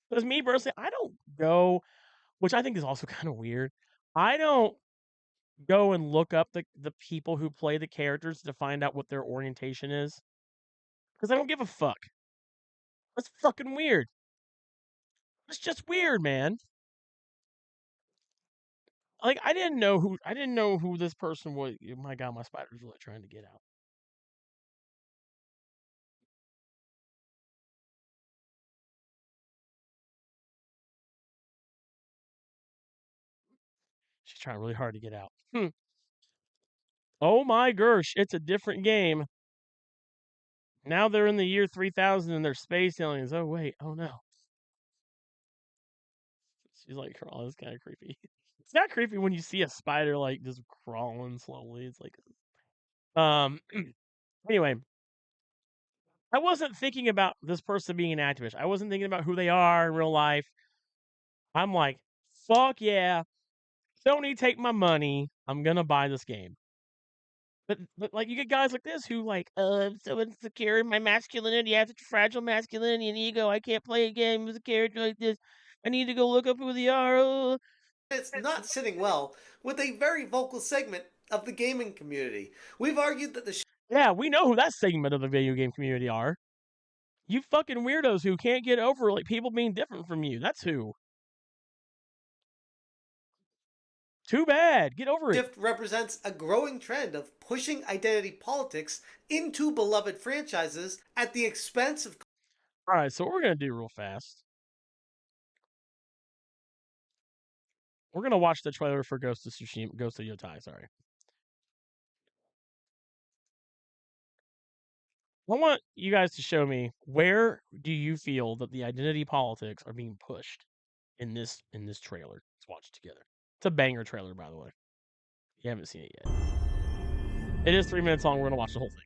Because me personally, I don't go, which I think is also kind of weird. I don't go and look up the people who play the characters to find out what their orientation is because I don't give a fuck. That's fucking weird. It's just weird, man. Like I didn't know who this person was. My God, my spider's really trying to get out. She's trying really hard to get out. Oh my gosh, it's a different game. Now they're in the year 3000 and they're space aliens. Oh wait, oh no. She's like crawling. It's kind of creepy. It's not creepy when you see a spider like just crawling slowly. It's like, anyway, I wasn't thinking about this person being an activist. I wasn't thinking about who they are in real life. I'm like, fuck yeah, Sony, take my money. I'm gonna buy this game. But like you get guys like this who like, I'm so insecure in my masculinity. I have such a fragile masculinity and ego. I can't play a game with a character like this. I need to go look up who they are. It's not sitting well with a very vocal segment of the gaming community. We've argued that the Yeah, we know who that segment of the video game community are. You fucking weirdos who can't get over like people being different from you. That's who. Too bad. Get over it. shift represents a growing trend of pushing identity politics into beloved franchises at the expense of All right, so what we're gonna do real fast. We're gonna watch the trailer for Ghost of Tsushima, Ghost of Yotai. Sorry. I want you guys to show me where do you feel that the identity politics are being pushed in this trailer. Let's watch it together. It's a banger trailer, by the way. You haven't seen it yet. It is 3 minutes long. We're gonna watch the whole thing.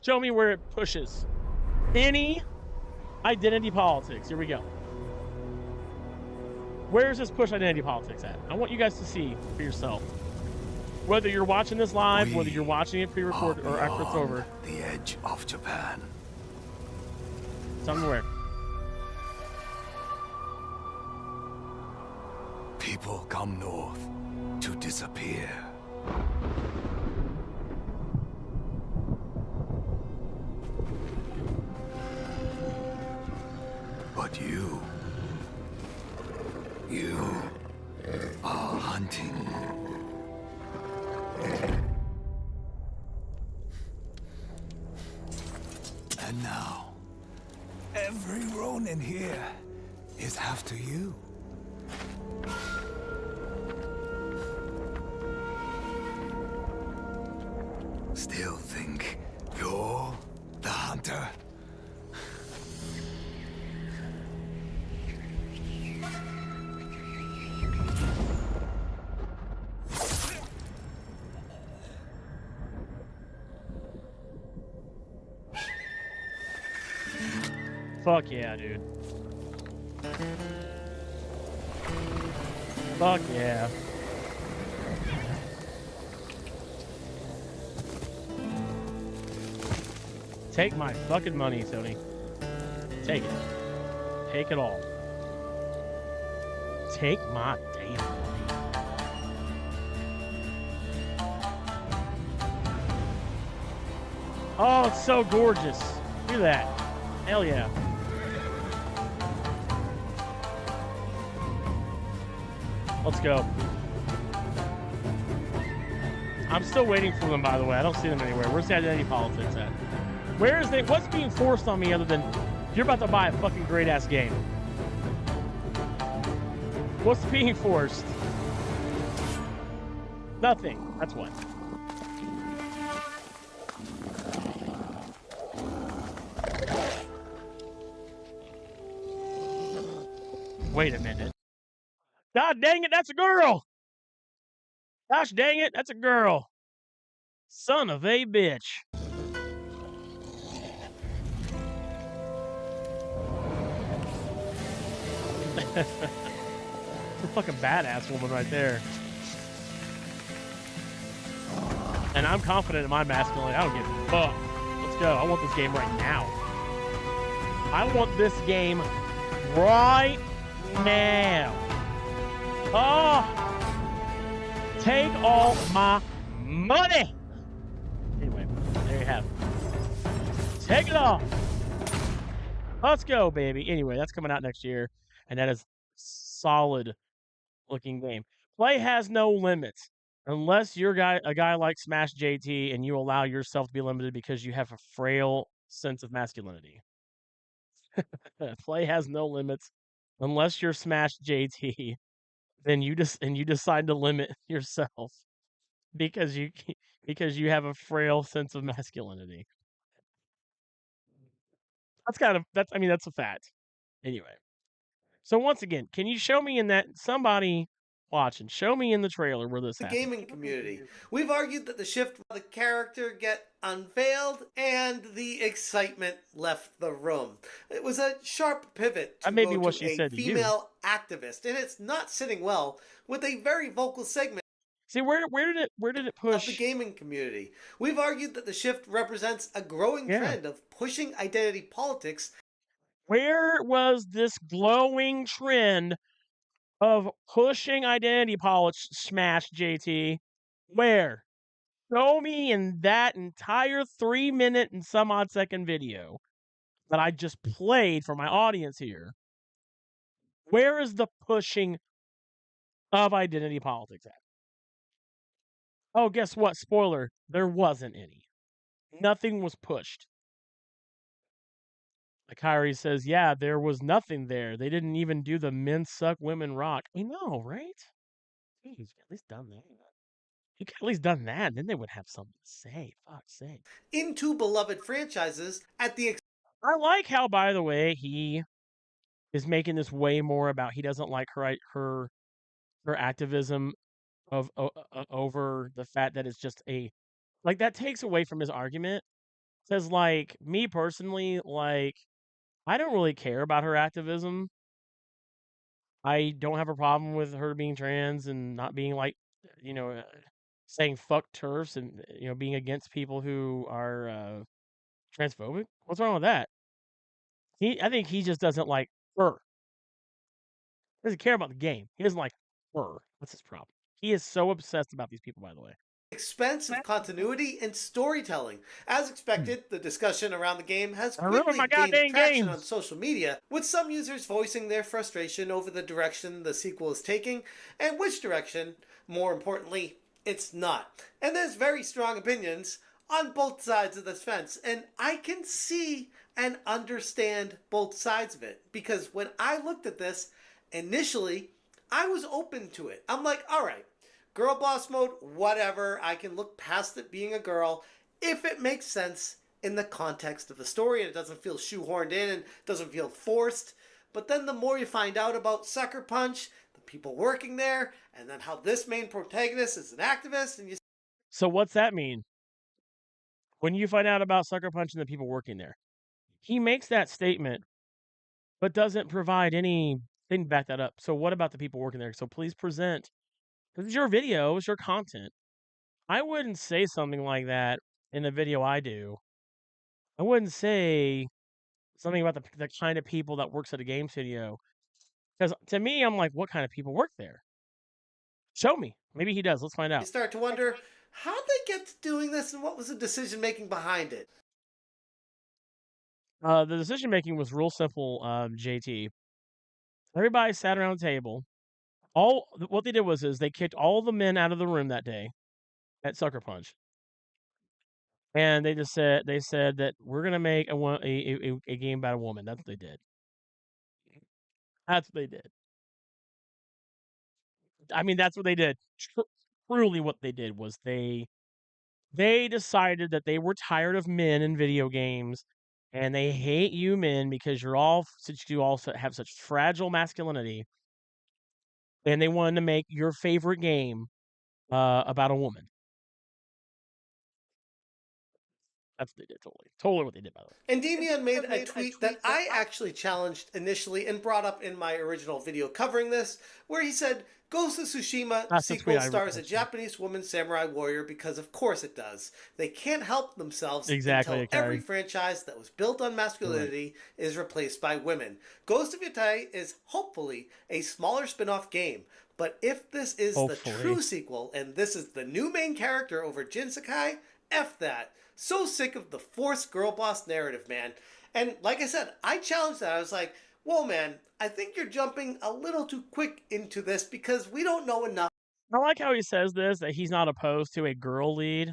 Show me where it pushes any identity politics. Here we go. Where's this push identity politics at? I want you guys to see for yourself. Whether you're watching this live, whether you're watching it pre-recorded or after it's over. The edge of Japan. Somewhere. People come north to disappear. But you are hunting. And now, every Ronin here is after you. Still think you're the hunter? Fuck yeah, dude. Fuck yeah. Take my fucking money, Tony. Take it. Take it all. Take my damn money. Oh, it's so gorgeous. Look at that. Hell yeah. Let's go. I'm still waiting for them, by the way. I don't see them anywhere. Where's the identity politics at? Where is it? What's being forced on me other than you're about to buy a fucking great ass game? What's being forced? Nothing. That's what. Wait a minute. God dang it, that's a girl! Gosh dang it, that's a girl. Son of a bitch. It's a fucking badass woman right there. And I'm confident in my masculinity. I don't give a fuck. Let's go. I want this game right now. I want this game right now. Oh! Take all my money! Anyway, there you have it. Take it all! Let's go, baby. Anyway, that's coming out next year, and that is solid looking game. Play has no limits. Unless you're a guy like Smash JT and you allow yourself to be limited because you have a frail sense of masculinity. Play has no limits. Unless you're Smash JT, then you decide to limit yourself. because you because you have a frail sense of masculinity. That's I mean that's a fact. Anyway, so once again, can you show me in that somebody watching, show me in the trailer where this The happens? gaming community. We've argued that the shift of the character get unveiled and the excitement left the room. It was a sharp pivot That to may go be what to she a said to you. female activist, and it's not sitting well with a very vocal segment See where did it of the push? gaming community. We've argued that the shift represents a growing Yeah. trend of pushing identity politics Where was this glowing trend of pushing identity politics smash JT? Where? Show me in that entire 3 minute and some odd second video that I just played for my audience here. Where is the pushing of identity politics at? Oh, guess what? Spoiler, there wasn't any. Nothing was pushed. Kyrie says, yeah, there was nothing there. They didn't even do the men suck, women rock. I know, right? Jeez, you at least done that. You could at least done that, and then they would have something to say. Fuck's sake. into beloved franchises at the I like how, by the way, he is making this way more about he doesn't like her activism of over the fact that it's just a like that takes away from his argument. Says like me personally, like I don't really care about her activism. I don't have a problem with her being trans and not being like, you know, saying fuck turfs and being against people who are transphobic. What's wrong with that? I think he just doesn't like her. He doesn't care about the game. He doesn't like her. That's his problem. He is so obsessed about these people, by the way. expense of continuity and storytelling. As expected, the discussion around the game has I ruined quickly my gained goddamn traction on games. social media, with some users voicing their frustration over the direction the sequel is taking, and which direction, more importantly, it's not. And there's very strong opinions on both sides of this fence, and I can see and understand both sides of it, because when I looked at this, initially, I was open to it. I'm like, all right, girl boss mode, whatever. I can look past it being a girl if it makes sense in the context of the story and it doesn't feel shoehorned in and doesn't feel forced. But then the more you find out about Sucker Punch, the people working there, and then how this main protagonist is an activist, and you So what's that mean? When you find out about Sucker Punch and the people working there, he makes that statement, but doesn't provide anything to back that up. So what about the people working there? So please present. This is your video. It's your content. I wouldn't say something like that in the video I do. I wouldn't say something about the kind of people that works at a game studio. Because to me, I'm like, what kind of people work there? Show me. Maybe he does. Let's find out. start to wonder, how'd they get to doing this and what was the decision making behind it? The decision making was real simple, JT. Everybody sat around the table. What they did was they kicked all the men out of the room that day at Sucker Punch, and they said that we're gonna make a game about a woman. That's what they did. That's what they did. I mean, that's what they did. Truly, what they did was they decided that they were tired of men in video games, and they hate you men because since you also have such fragile masculinity, and they wanted to make your favorite game about a woman. That's what they did. Totally what they did, by the way. Endymion made a tweet that I actually challenged initially and brought up in my original video covering this, where he said, Ghost of Tsushima That's the sequel tweet I stars a mentioned. Japanese woman samurai warrior because of course it does. They can't help themselves Exactly, until every Akari. franchise that was built on masculinity is replaced by women. Ghost of Yatai is hopefully a smaller spin-off game, but if this is the true sequel and this is the new main character over Jin Sakai, F that. So sick of the forced girl boss narrative, man. And like I said, I challenged that. I was like, whoa, man, I think you're jumping a little too quick into this because we don't know enough. I like how he says this, that he's not opposed to a girl lead.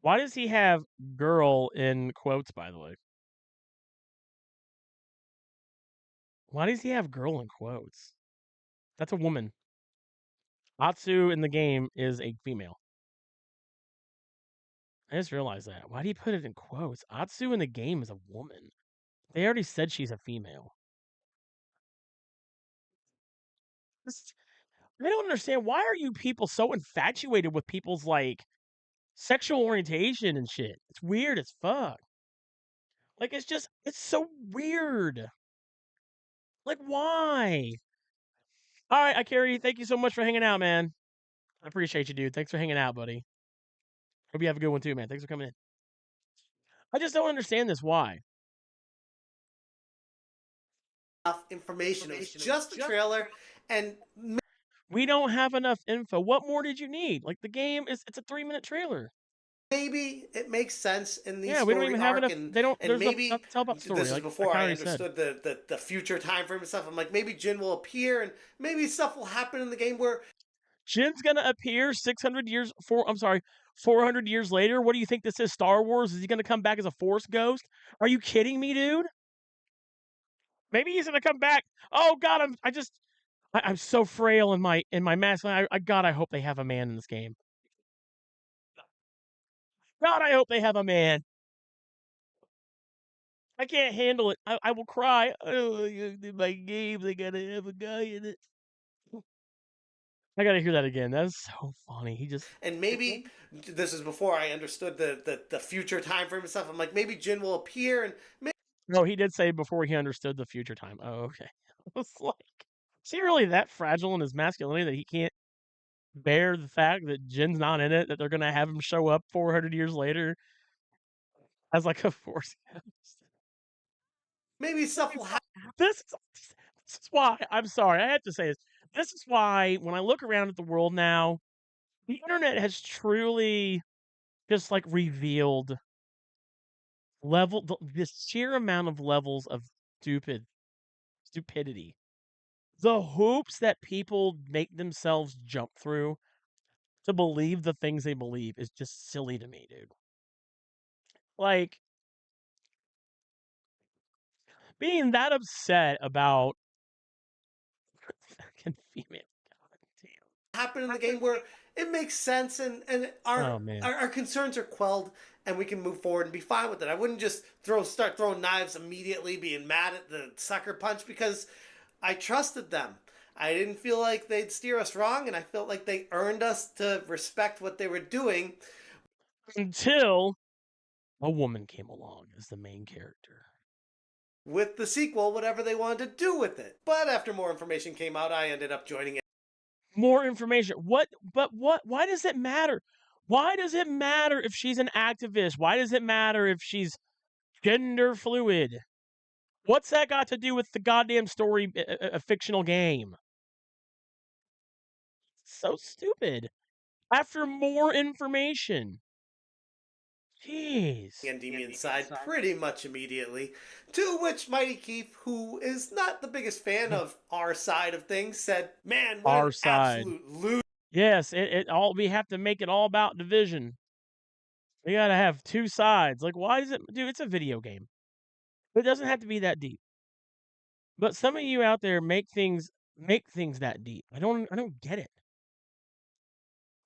Why does he have girl in quotes, by the way? Why does he have girl in quotes? That's a woman. Atsu in the game is a female. I just realized that. Why do you put it in quotes? Atsu in the game is a woman. They already said she's a female. I don't understand. Why are you people so infatuated with people's like sexual orientation and shit? It's weird as fuck. Like it's so weird. Like why? All right, Ikari, thank you so much for hanging out, man. I appreciate you, dude. Thanks for hanging out, buddy. Hope you have a good one too, man. Thanks for coming in. I just don't understand this. Why? Enough information. It was just a trailer, and We don't have enough info. What more did you need? Like the game it's a 3-minute trailer. maybe it makes sense in the Yeah, we don't story even have arc, enough. and They don't. and There's maybe nothing to tell about story. this is Like before I already said. understood the future time frame and stuff. I'm like, maybe Jin will appear, and maybe stuff will happen in the game where Jin's gonna appear 400 years later. What do you think this is? Star Wars? Is he gonna come back as a Force ghost? Are you kidding me, dude? Maybe he's gonna come back. Oh God, I'm so frail in my mask. God, I hope they have a man in this game. God, I hope they have a man. I can't handle it. I will cry. Oh, in my game, they gotta have a guy in it. I gotta hear that again. That's so funny. He just and maybe this is before I understood the future time frame and stuff. I'm like, maybe Jin will appear, and no, he did say before he understood the future time. Oh, okay. I was like, is he really that fragile in his masculinity that he can't bear the fact that Jin's not in it? That they're gonna have him show up 400 years later as like a Force ghost? maybe stuff will happen. This is why I'm sorry. I have to say this. This is why when I look around at the world now, the internet has truly just like revealed this sheer amount of levels of stupidity. The hoops that people make themselves jump through to believe the things they believe is just silly to me, dude. Like being that upset about fucking female. God damn. Happen in the game where it makes sense, and our, Oh man. our concerns are quelled, and we can move forward and be fine with it. I wouldn't just start throwing knives immediately, being mad at the sucker punch, because I trusted them. I didn't feel like they'd steer us wrong, and I felt like they earned us to respect what they were doing. Until a woman came along as the main character. With the sequel, whatever they wanted to do with it. But after more information came out, I ended up joining it. More information. Why does it matter? Why does it matter if she's an activist? Why does it matter if she's gender fluid? What's that got to do with the goddamn story, a fictional game? So stupid. After more information. Jeez. Endymion side pretty much immediately. To which Mighty Keith, who is not the biggest fan of our side of things, said, "Man, what Our an side. absolute loser." Yes, we have to make it all about division. We gotta have two sides. Like, why does it, dude? It's a video game. It doesn't have to be that deep. But some of you out there make things that deep. I don't get it.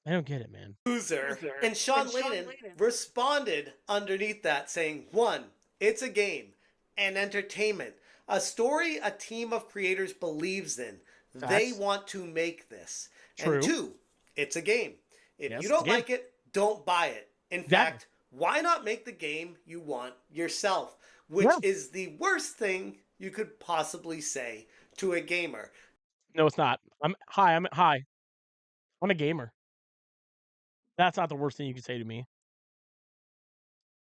I don't get it, man. Loser. And Sean Layden responded underneath that saying, one, it's a game and entertainment. A story a team of creators believes in. They Facts. want to make this. True. And two, it's a game. If Yes, you don't it's a game. like it, don't buy it. In fact, why not make the game you want yourself? Which Yeah. is the worst thing you could possibly say to a gamer. No, it's not. Hi. I'm a gamer. That's not the worst thing you can say to me.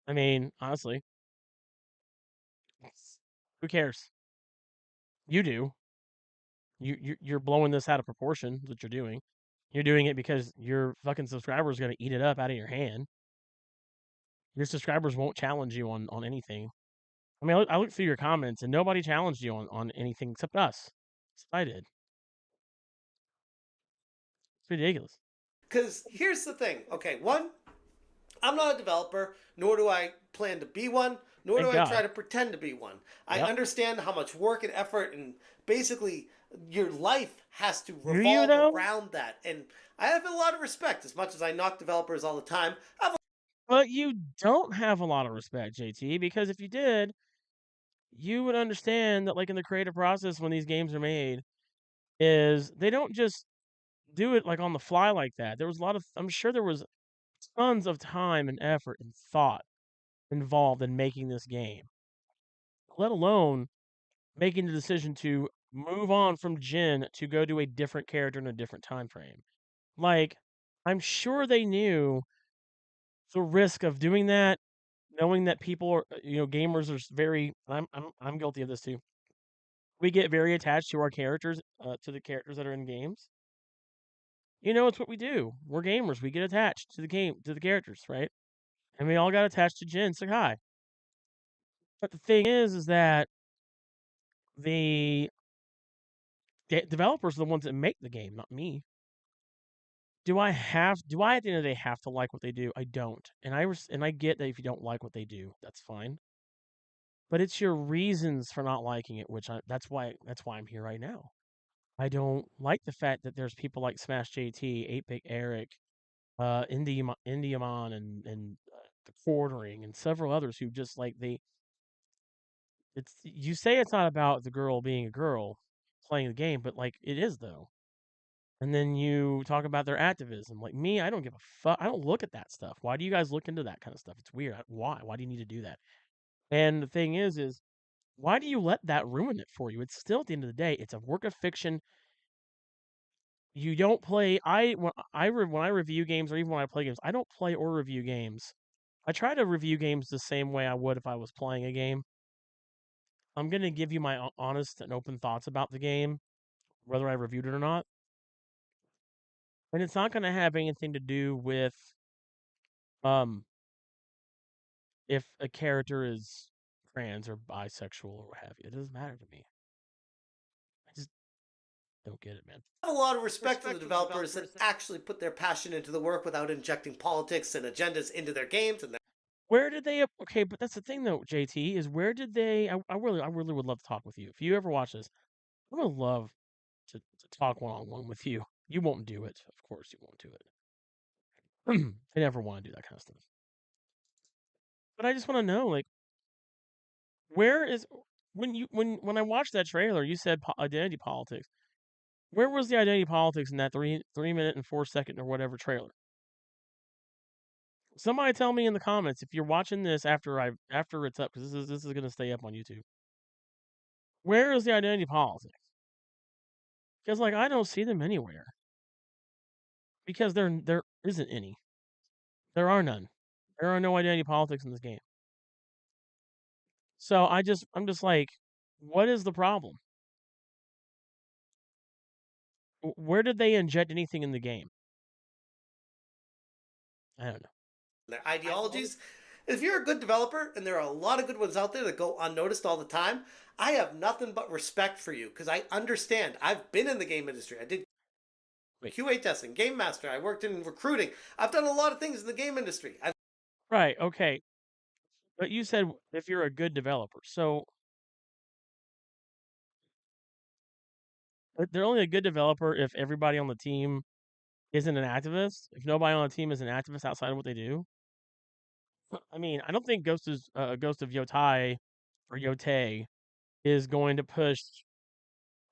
I mean, honestly, who cares? You do. You're blowing this out of proportion. Is what you're doing. You're doing it because your fucking subscribers are gonna eat it up out of your hand. Your subscribers won't challenge you on anything. I mean, I looked through your comments and nobody challenged you on anything except us. That's what I did. It's ridiculous. Because here's the thing. Okay, one, I'm not a developer, nor do I plan to be one, nor Thank do I God. try to pretend to be one. I Yep. understand how much work and effort and basically Your life has to Do you revolve though? around that. And I have a lot of respect, as much as I knock developers all the time. I have But you don't have a lot of respect, JT, because if you did, you would understand that, like, in the creative process when these games are made, is they don't just do it, like, on the fly like that. There was a lot of I'm sure there was tons of time and effort and thought involved in making this game, let alone making the decision to move on from Jin to go to a different character in a different time frame. Like, I'm sure they knew the risk of doing that, knowing that people are, gamers are very. I'm guilty of this too. We get very attached to our characters, to the characters that are in games. It's what we do. We're gamers. We get attached to the game, to the characters, right? And we all got attached to Jin Sakai. But the thing is that the developers are the ones that make the game, not me. Do I at the end of the day have to like what they do? I don't. And I get that if you don't like what they do, that's fine. But it's your reasons for not liking it, which that's why I'm here right now. I don't like the fact that there's people like Smash JT, 8-Bit Eric, Indiamon, and the Quartering, and several others who just like it's you say it's not about the girl being a girl playing the game, but like it is though. And then you talk about their activism. Like me, I don't give a fuck. I don't look at that stuff. Why do you guys look into that kind of stuff? It's weird. Why? Why do you need to do that? And the thing is why do you let that ruin it for you? It's still at the end of the day, it's a work of fiction. You don't play. When I review games, or even when I play games, I don't play or review games. I try to review games the same way I would if I was playing a game. I'm gonna give you my honest and open thoughts about the game, whether I reviewed it or not. And it's not gonna have anything to do with um if a character is trans or bisexual or what have you. It doesn't matter to me. I just don't get it, man. a lot of respect for the developers that actually put their passion into the work without injecting politics and agendas into their games. And Where did they? Okay, but that's the thing though, JT. Is where did they? I really would love to talk with you. If you ever watch this, I would love to talk one on one with you. You won't do it, of course. You won't do it. I never want to do that kind of stuff. But I just want to know, like, where is when I watched that trailer, you said identity politics. Where was the identity politics in that 3 minute and 4 second or whatever trailer? Somebody tell me in the comments if you're watching this after it's up, because this is gonna stay up on YouTube. Where is the identity politics? Because like I don't see them anywhere. Because there isn't any. There are none. There are no identity politics in this game. So I'm just like, what is the problem? Where did they inject anything in the game? I don't know. their ideologies. If you're a good developer, and there are a lot of good ones out there that go unnoticed all the time, I have nothing but respect for you because I understand. I've been in the game industry. I did QA testing, game master. I worked in recruiting. I've done a lot of things in the game industry. Right, okay. But you said if you're a good developer. So they're only a good developer if everybody on the team isn't an activist. If nobody on the team is an activist outside of what they do. I mean, I don't think Ghost of Yotai or Yotei is going to push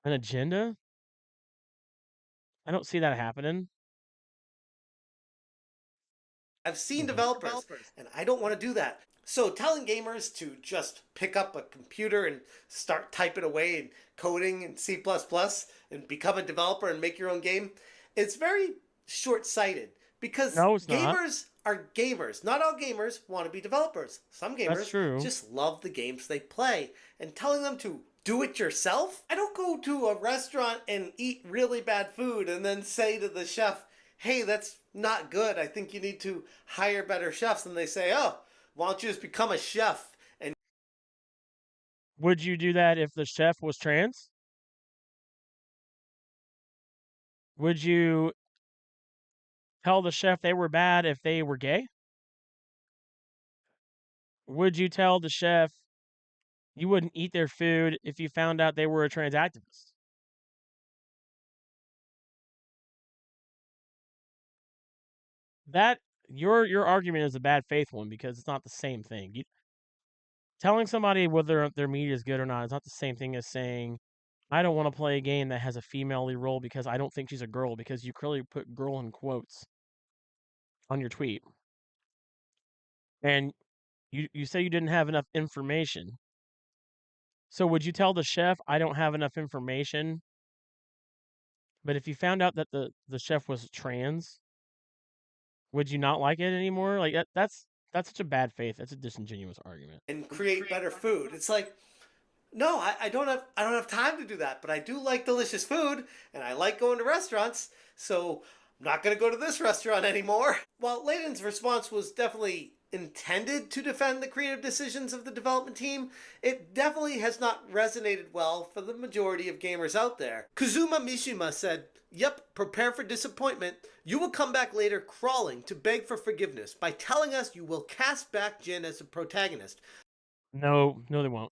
an agenda. I don't see that happening. I've seen developers, and I don't want to do that. So telling gamers to just pick up a computer and start typing away and coding in C++ and become a developer and make your own game, it's very short-sighted because No, it's not. gamers are gamers. Not all gamers want to be developers. Some That's gamers true. just love the games they play, and telling them to do it yourself? I don't go to a restaurant and eat really bad food and then say to the chef, hey, that's not good. I think you need to hire better chefs. And they say, oh, why don't you just become a chef? And Would you do that if the chef was trans? Would you tell the chef they were bad if they were gay? Would you tell the chef you wouldn't eat their food if you found out they were a trans activist? that your argument is a bad faith one because it's not the same thing. Telling somebody whether their meat is good or not is not the same thing as saying, I don't want to play a game that has a female lead role because I don't think she's a girl, because you clearly put girl in quotes on your tweet. And you say you didn't have enough information. So would you tell the chef, I don't have enough information? But if you found out that the chef was trans, would you not like it anymore? Like that's such a bad faith. That's a disingenuous argument. And create better food. It's like, no, I don't have time to do that, but I do like delicious food and I like going to restaurants, so I'm not going to go to this restaurant anymore. While Layden's response was definitely intended to defend the creative decisions of the development team, it definitely has not resonated well for the majority of gamers out there. Kazuma Mishima said, "Yep, prepare for disappointment. You will come back later crawling to beg for forgiveness by telling us you will cast back Jin as a protagonist." No, no, they won't.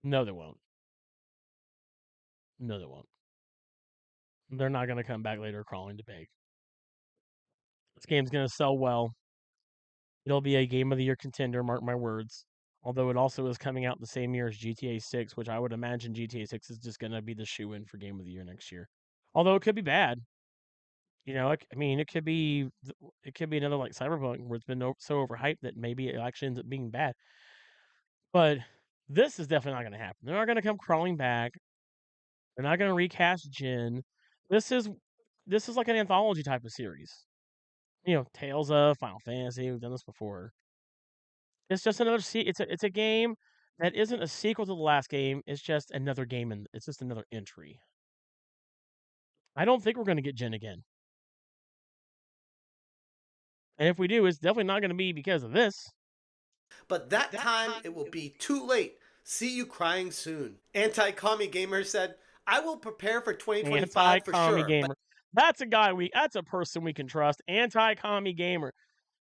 No, they won't. No, they won't. They're not going to come back later crawling to beg. This game's going to sell well. It'll be a Game of the Year contender, mark my words. Although it also is coming out the same year as GTA 6, which I would imagine GTA 6 is just going to be the shoe-in for Game of the Year next year. Although it could be bad. You know, I mean, it could be another like Cyberpunk where it's been so overhyped that maybe it actually ends up being bad. But this is definitely not going to happen. They're not going to come crawling back. They're not going to recast Jin. This is like an anthology type of series. You know, Tales of Final Fantasy. We've done this before. It's just another it's a game that isn't a sequel to the last game. It's just another game, and it's just another entry. I don't think we're going to get Jin again. And if we do, it's definitely not going to be because of this. But that time it will be too late. See you crying soon. Anti-Commie Gamer said, "I will prepare for 2025 for Anti-commie sure." gamer. That's a person we can trust. Anti-commie gamer.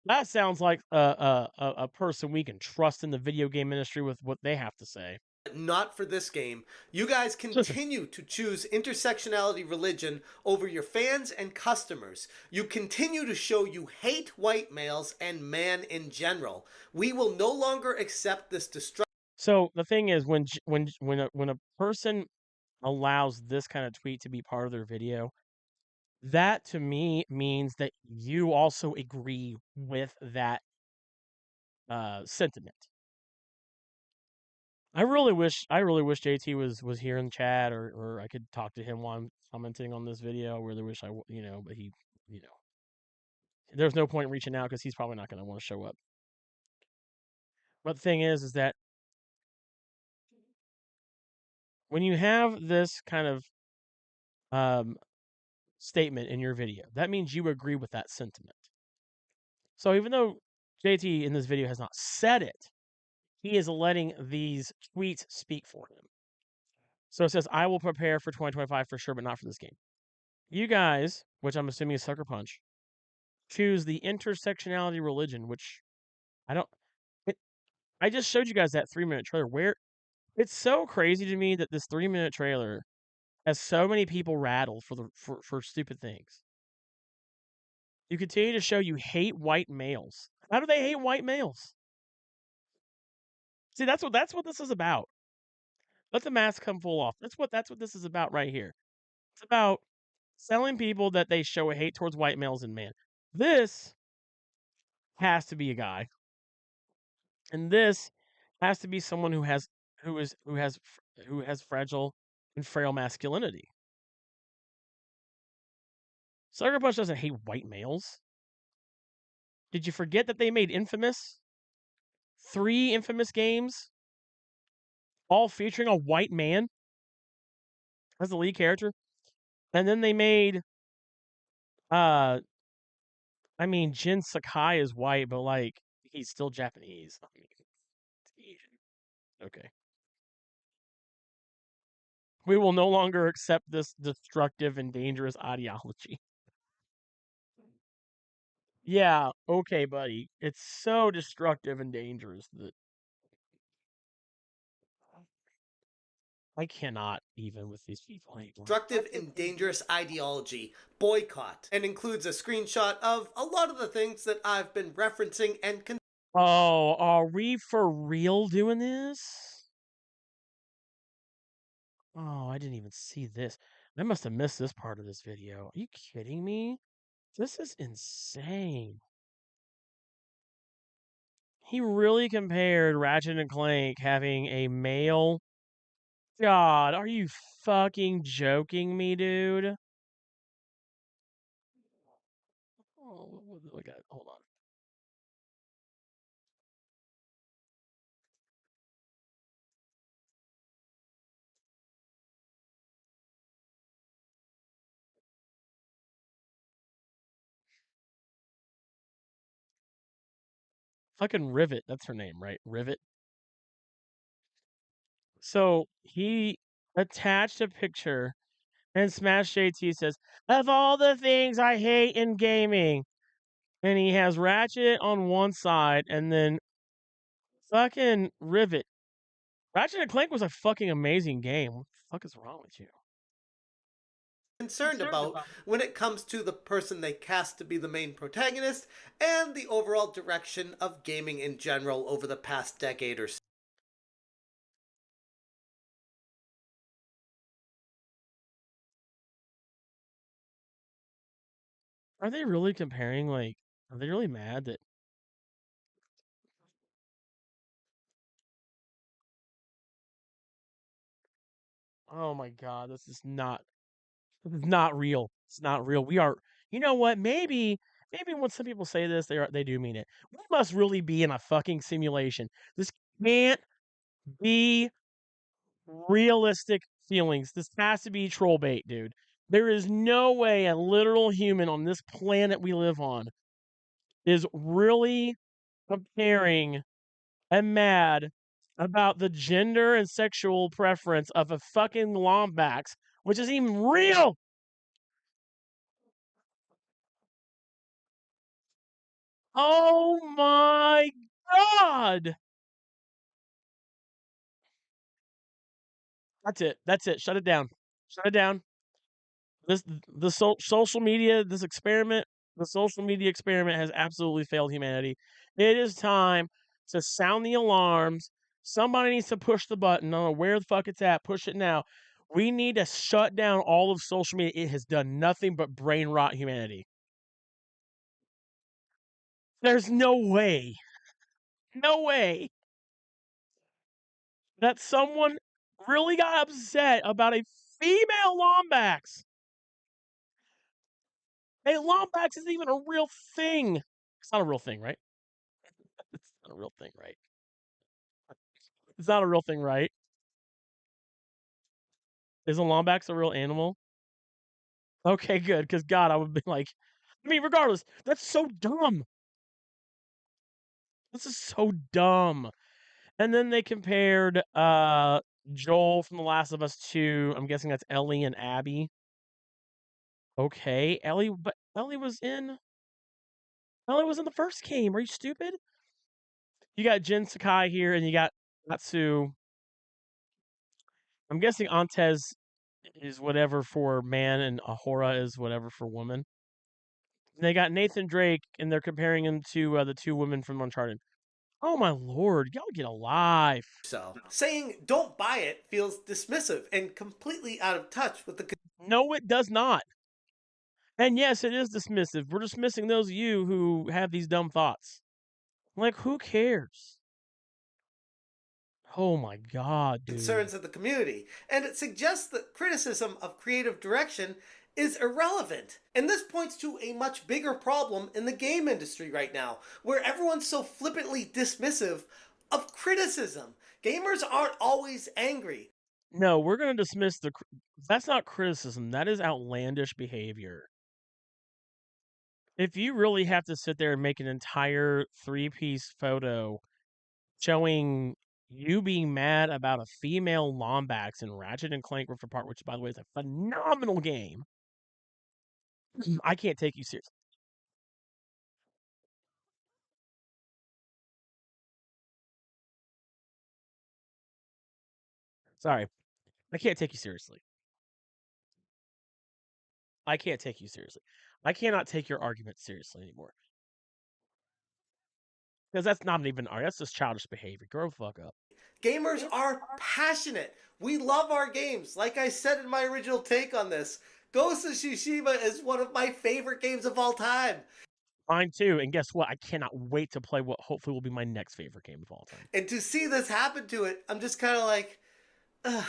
That sounds like a person we can trust in the video game industry with what they have to say. But not for this game. You guys continue to choose intersectionality religion over your fans and customers. You continue to show you hate white males and man in general. We will no longer accept this destruction. So the thing is, when a person allows this kind of tweet to be part of their video, that to me means that you also agree with that sentiment. I really wish JT was here in chat, or I could talk to him while I'm commenting on this video. I really wish but he, there's no point in reaching out because he's probably not going to want to show up. But the thing is that when you have this kind of statement in your video, that means you agree with that sentiment. So even though JT in this video has not said it, he is letting these tweets speak for him. So it says, I will prepare for 2025 for sure, but not for this game. You guys, which I'm assuming is Sucker Punch, choose the intersectionality religion, which I don't. I just showed you guys that 3-minute trailer. Where it's so crazy to me that this 3-minute trailer has so many people rattled for stupid things. You continue to show you hate white males. How do they hate white males? See, that's what this is about. Let the mask come full off. That's what this is about right here. It's about telling people that they show a hate towards white males and man. This has to be a guy, and this has to be someone who has fragile and frail masculinity. Sucker Punch doesn't hate white males. Did you forget that they made Infamous? 3 Infamous games, all featuring a white man as the lead character, and then they made I mean, Jin Sakai is white, but like he's still Japanese. I mean, okay. We will no longer accept this destructive and dangerous ideology. Yeah, okay, buddy. It's so destructive and dangerous that I cannot even with these people anymore. Destructive and dangerous ideology, boycott, and includes a screenshot of a lot of the things that I've been referencing and Oh, are we for real doing this? Oh, I didn't even see this. I must have missed this part of this video. Are you kidding me? This is insane. He really compared Ratchet and Clank having a male. God, are you fucking joking me, dude? Oh, look at. Hold on. Fucking Rivet. That's her name, right? Rivet. So he attached a picture, and Smash JT says, "Of all the things I hate in gaming," and he has Ratchet on one side, and then fucking Rivet. Ratchet and Clank was a fucking amazing game. What the fuck is wrong with you? concerned about when it comes to the person they cast to be the main protagonist and the overall direction of gaming in general over the past decade or so. Are they really comparing? Like, are they really mad that? Oh my god, this is not. This is not real. It's not real. We are. You know what? Maybe when some people say this, they do mean it. We must really be in a fucking simulation. This can't be realistic feelings. This has to be troll bait, dude. There is no way a literal human on this planet we live on is really comparing and mad about the gender and sexual preference of a fucking Lombax, which is even real. Oh my god! That's it. That's it. Shut it down. Shut it down. Social media, this experiment, the social media experiment has absolutely failed humanity. It is time to sound the alarms. Somebody needs to push the button. I don't know where the fuck it's at. Push it now. We need to shut down all of social media. It has done nothing but brain rot humanity. There's no way that someone really got upset about a female Lombax. A Lombax isn't even a real thing. It's not a real thing, right? It's not a real thing, right? It's not a real thing, right? Is a Lombax a real animal? Okay, good. Because God, I would be like, I mean, regardless, that's so dumb. This is so dumb. And then they compared Joel from The Last of Us to, I'm guessing that's Ellie and Abby. Okay, but Ellie was in the first game. Are you stupid? You got Jin Sakai here, and you got Natsu. I'm guessing Antes is whatever for man, and Ahura is whatever for woman. And they got Nathan Drake, and they're comparing him to the two women from Uncharted. Oh my lord, y'all get alive. So, saying don't buy it feels dismissive and completely out of touch with the No, it does not. And yes, it is dismissive. We're dismissing those of you who have these dumb thoughts. Like, who cares? Oh my god, dude. concerns of the community, and it suggests that criticism of creative direction is irrelevant. And this points to a much bigger problem in the game industry right now, where everyone's so flippantly dismissive of criticism. Gamers aren't always angry. No, we're going to dismiss that's not criticism. That is outlandish behavior. If you really have to sit there and make an entire 3-piece photo showing you being mad about a female Lombax in Ratchet and Clank Rift Apart, which by the way is a phenomenal game, I can't take you seriously. Sorry. I can't take you seriously. I can't take you seriously. I cannot take your argument seriously anymore. Because that's not even art. That's just childish behavior. Grow the fuck up. Gamers are passionate. We love our games. Like I said in my original take on this, Ghost of Tsushima is one of my favorite games of all time. Mine too. And guess what? I cannot wait to play what hopefully will be my next favorite game of all time. And to see this happen to it, I'm just kind of like, ugh.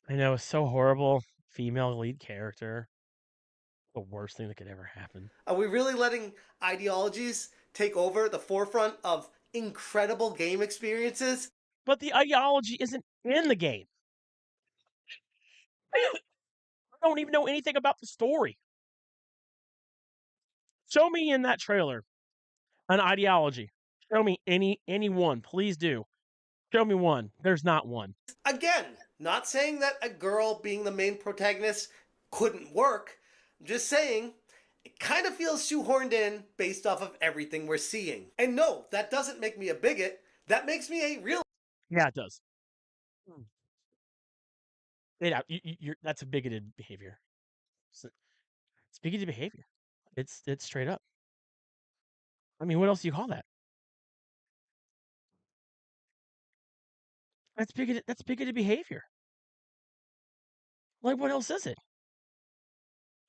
I know, it's so horrible. Female lead character. The worst thing that could ever happen. Are we really letting ideologies take over the forefront of incredible game experiences? But the ideology isn't in the game. I don't even know anything about the story. Show me in that trailer an ideology. Show me any one. Please do. Show me one. There's not one. Again, not saying that a girl being the main protagonist couldn't work. I'm just saying it kind of feels shoehorned in based off of everything we're seeing. And no, that doesn't make me a bigot. That makes me a real. Yeah, it does. That's a bigoted behavior. It's bigoted behavior. It's straight up. I mean, what else do you call that? That's bigoted. That's bigoted behavior. Like, what else is it?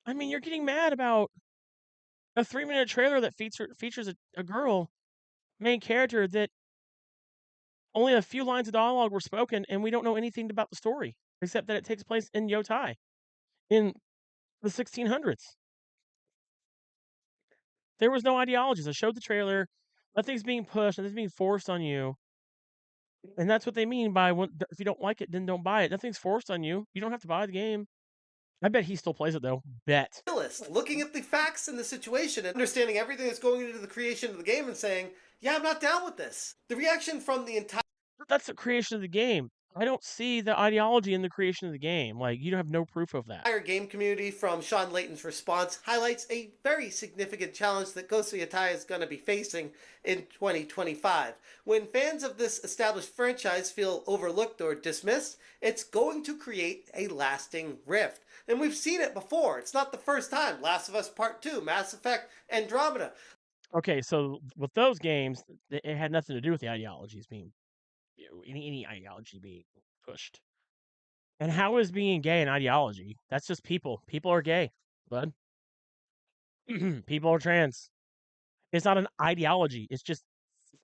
I mean, you're getting mad about a 3-minute trailer that features a girl main character that only a few lines of dialogue were spoken, and we don't know anything about the story except that it takes place in Yotai in the 1600s. There was no ideologies. I showed the trailer. Nothing's being pushed. Nothing's being forced on you. And that's what they mean by if you don't like it, then don't buy it. Nothing's forced on you. You don't have to buy the game. I bet he still plays it though. Bet. Realist, looking at the facts and the situation and understanding everything that's going into the creation of the game and saying, yeah, I'm not down with this. The reaction from the entire That's the creation of the game. I don't see the ideology in the creation of the game. Like, you don't have no proof of that. game community, from Sean Layton's response, highlights a very significant challenge that Ghost of Yatai is going to be facing in 2025. When fans of this established franchise feel overlooked or dismissed, it's going to create a lasting rift. And we've seen it before. It's not the first time. Last of Us Part 2, Mass Effect, Andromeda. Okay, so with those games, it had nothing to do with the ideologies being any ideology being pushed. And how is being gay an ideology? That's just people. People are gay, bud. People are trans. It's not an ideology. It's just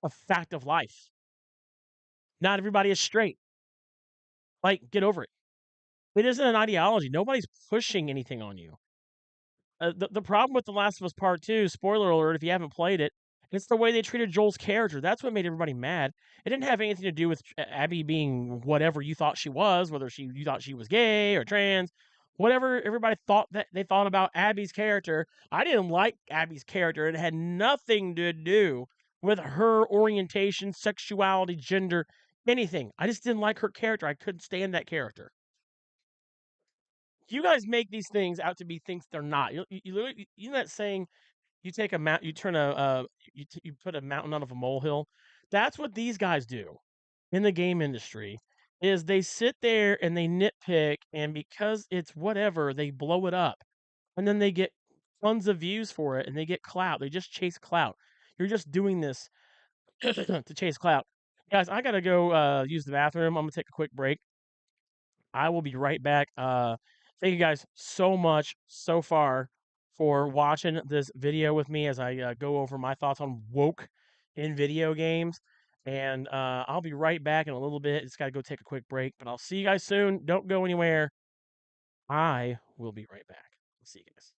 a fact of life. Not everybody is straight. Like, get over it. It isn't an ideology. Nobody's pushing anything on you. The problem with The Last of Us Part 2, spoiler alert if you haven't played it, it's the way they treated Joel's character. That's what made everybody mad. It didn't have anything to do with Abby being whatever you thought she was, whether you thought she was gay or trans, whatever everybody thought that they thought about Abby's character. I didn't like Abby's character. It had nothing to do with her orientation, sexuality, gender, anything. I just didn't like her character. I couldn't stand that character. You guys make these things out to be things they're not. You know that saying, you take a mount, you turn you put a mountain out of a molehill. That's what these guys do in the game industry. Is they sit there and they nitpick, and because it's whatever, they blow it up, and then they get tons of views for it, and they get clout. They just chase clout. You're just doing this to chase clout, guys. I gotta go use the bathroom. I'm gonna take a quick break. I will be right back. Thank you guys so much so far for watching this video with me as I go over my thoughts on woke in video games. And I'll be right back in a little bit. Just got to go take a quick break, but I'll see you guys soon. Don't go anywhere. I will be right back. See you guys.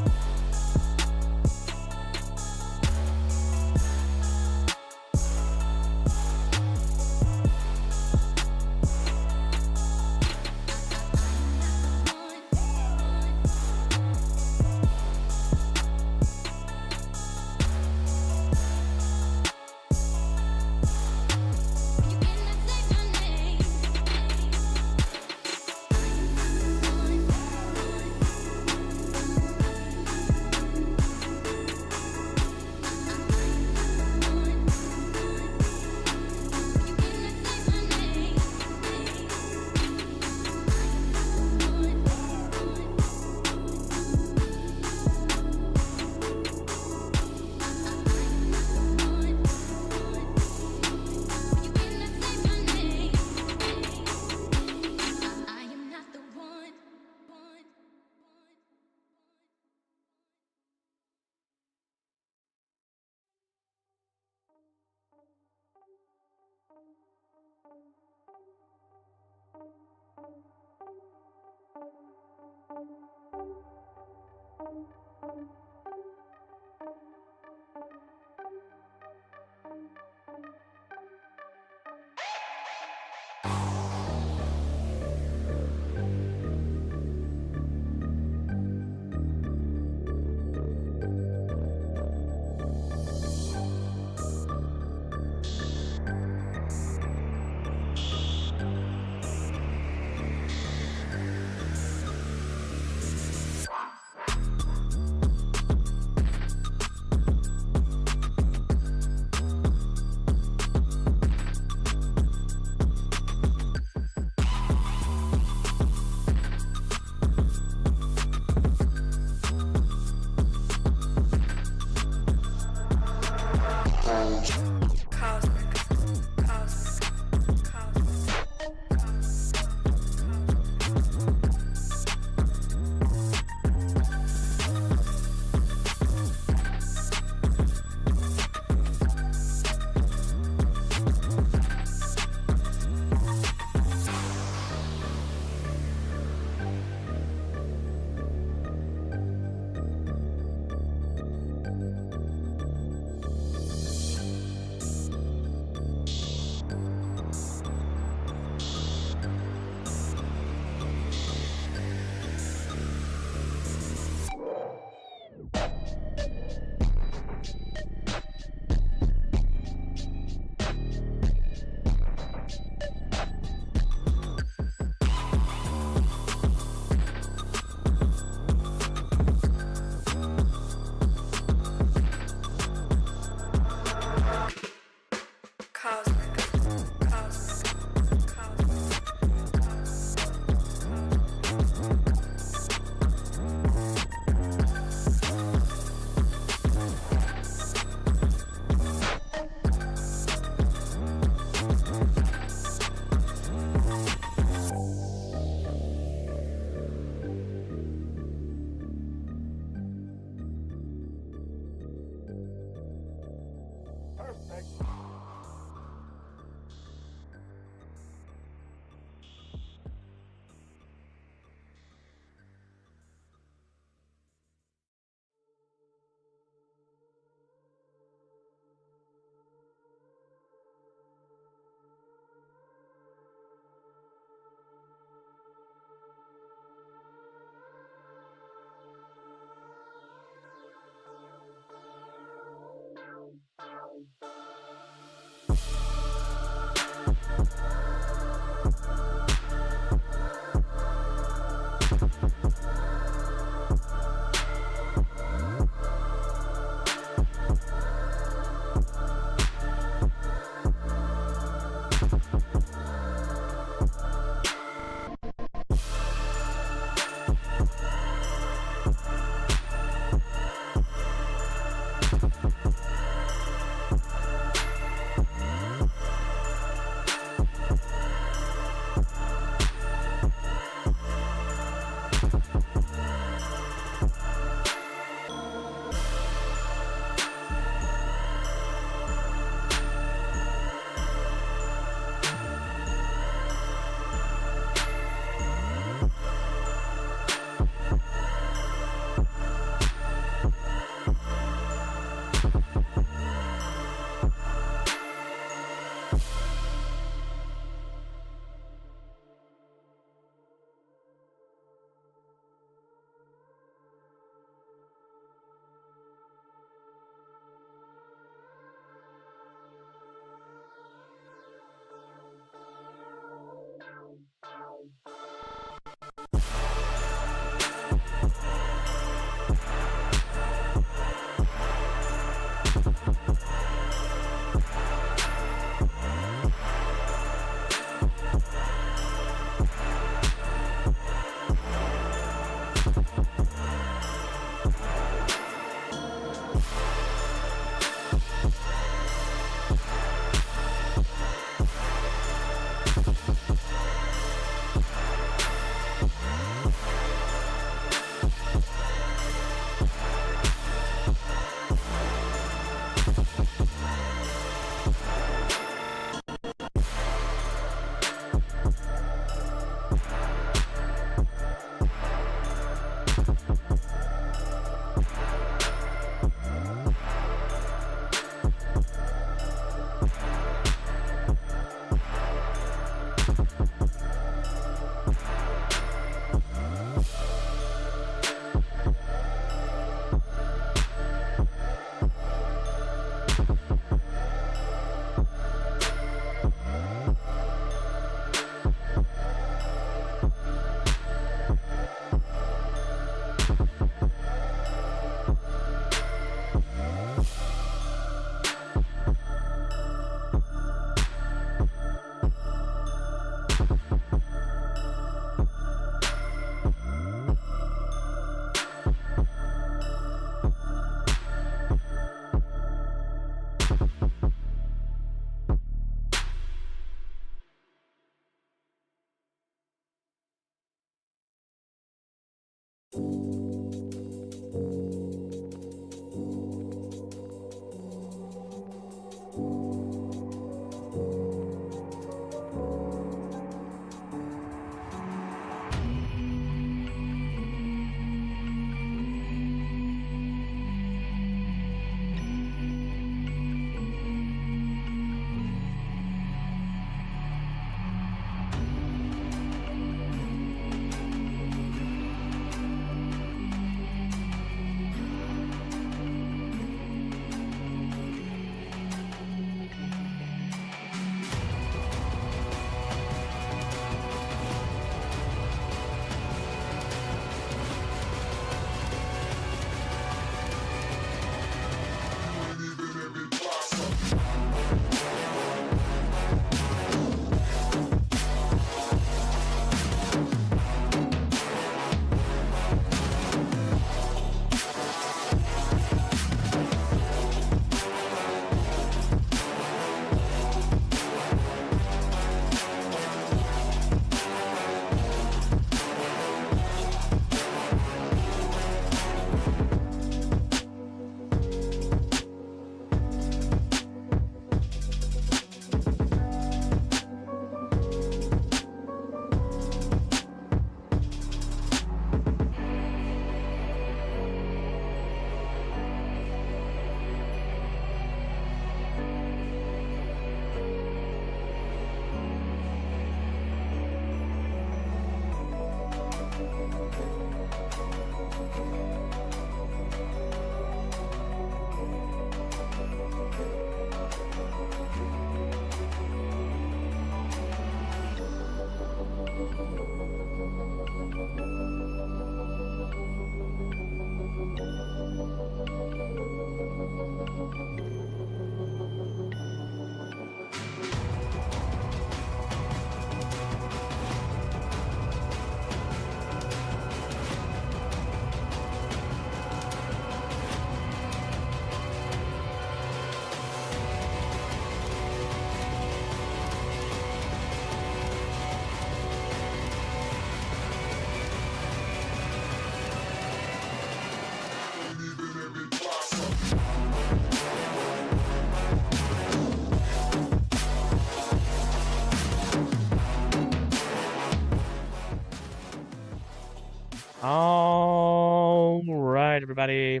All right, everybody.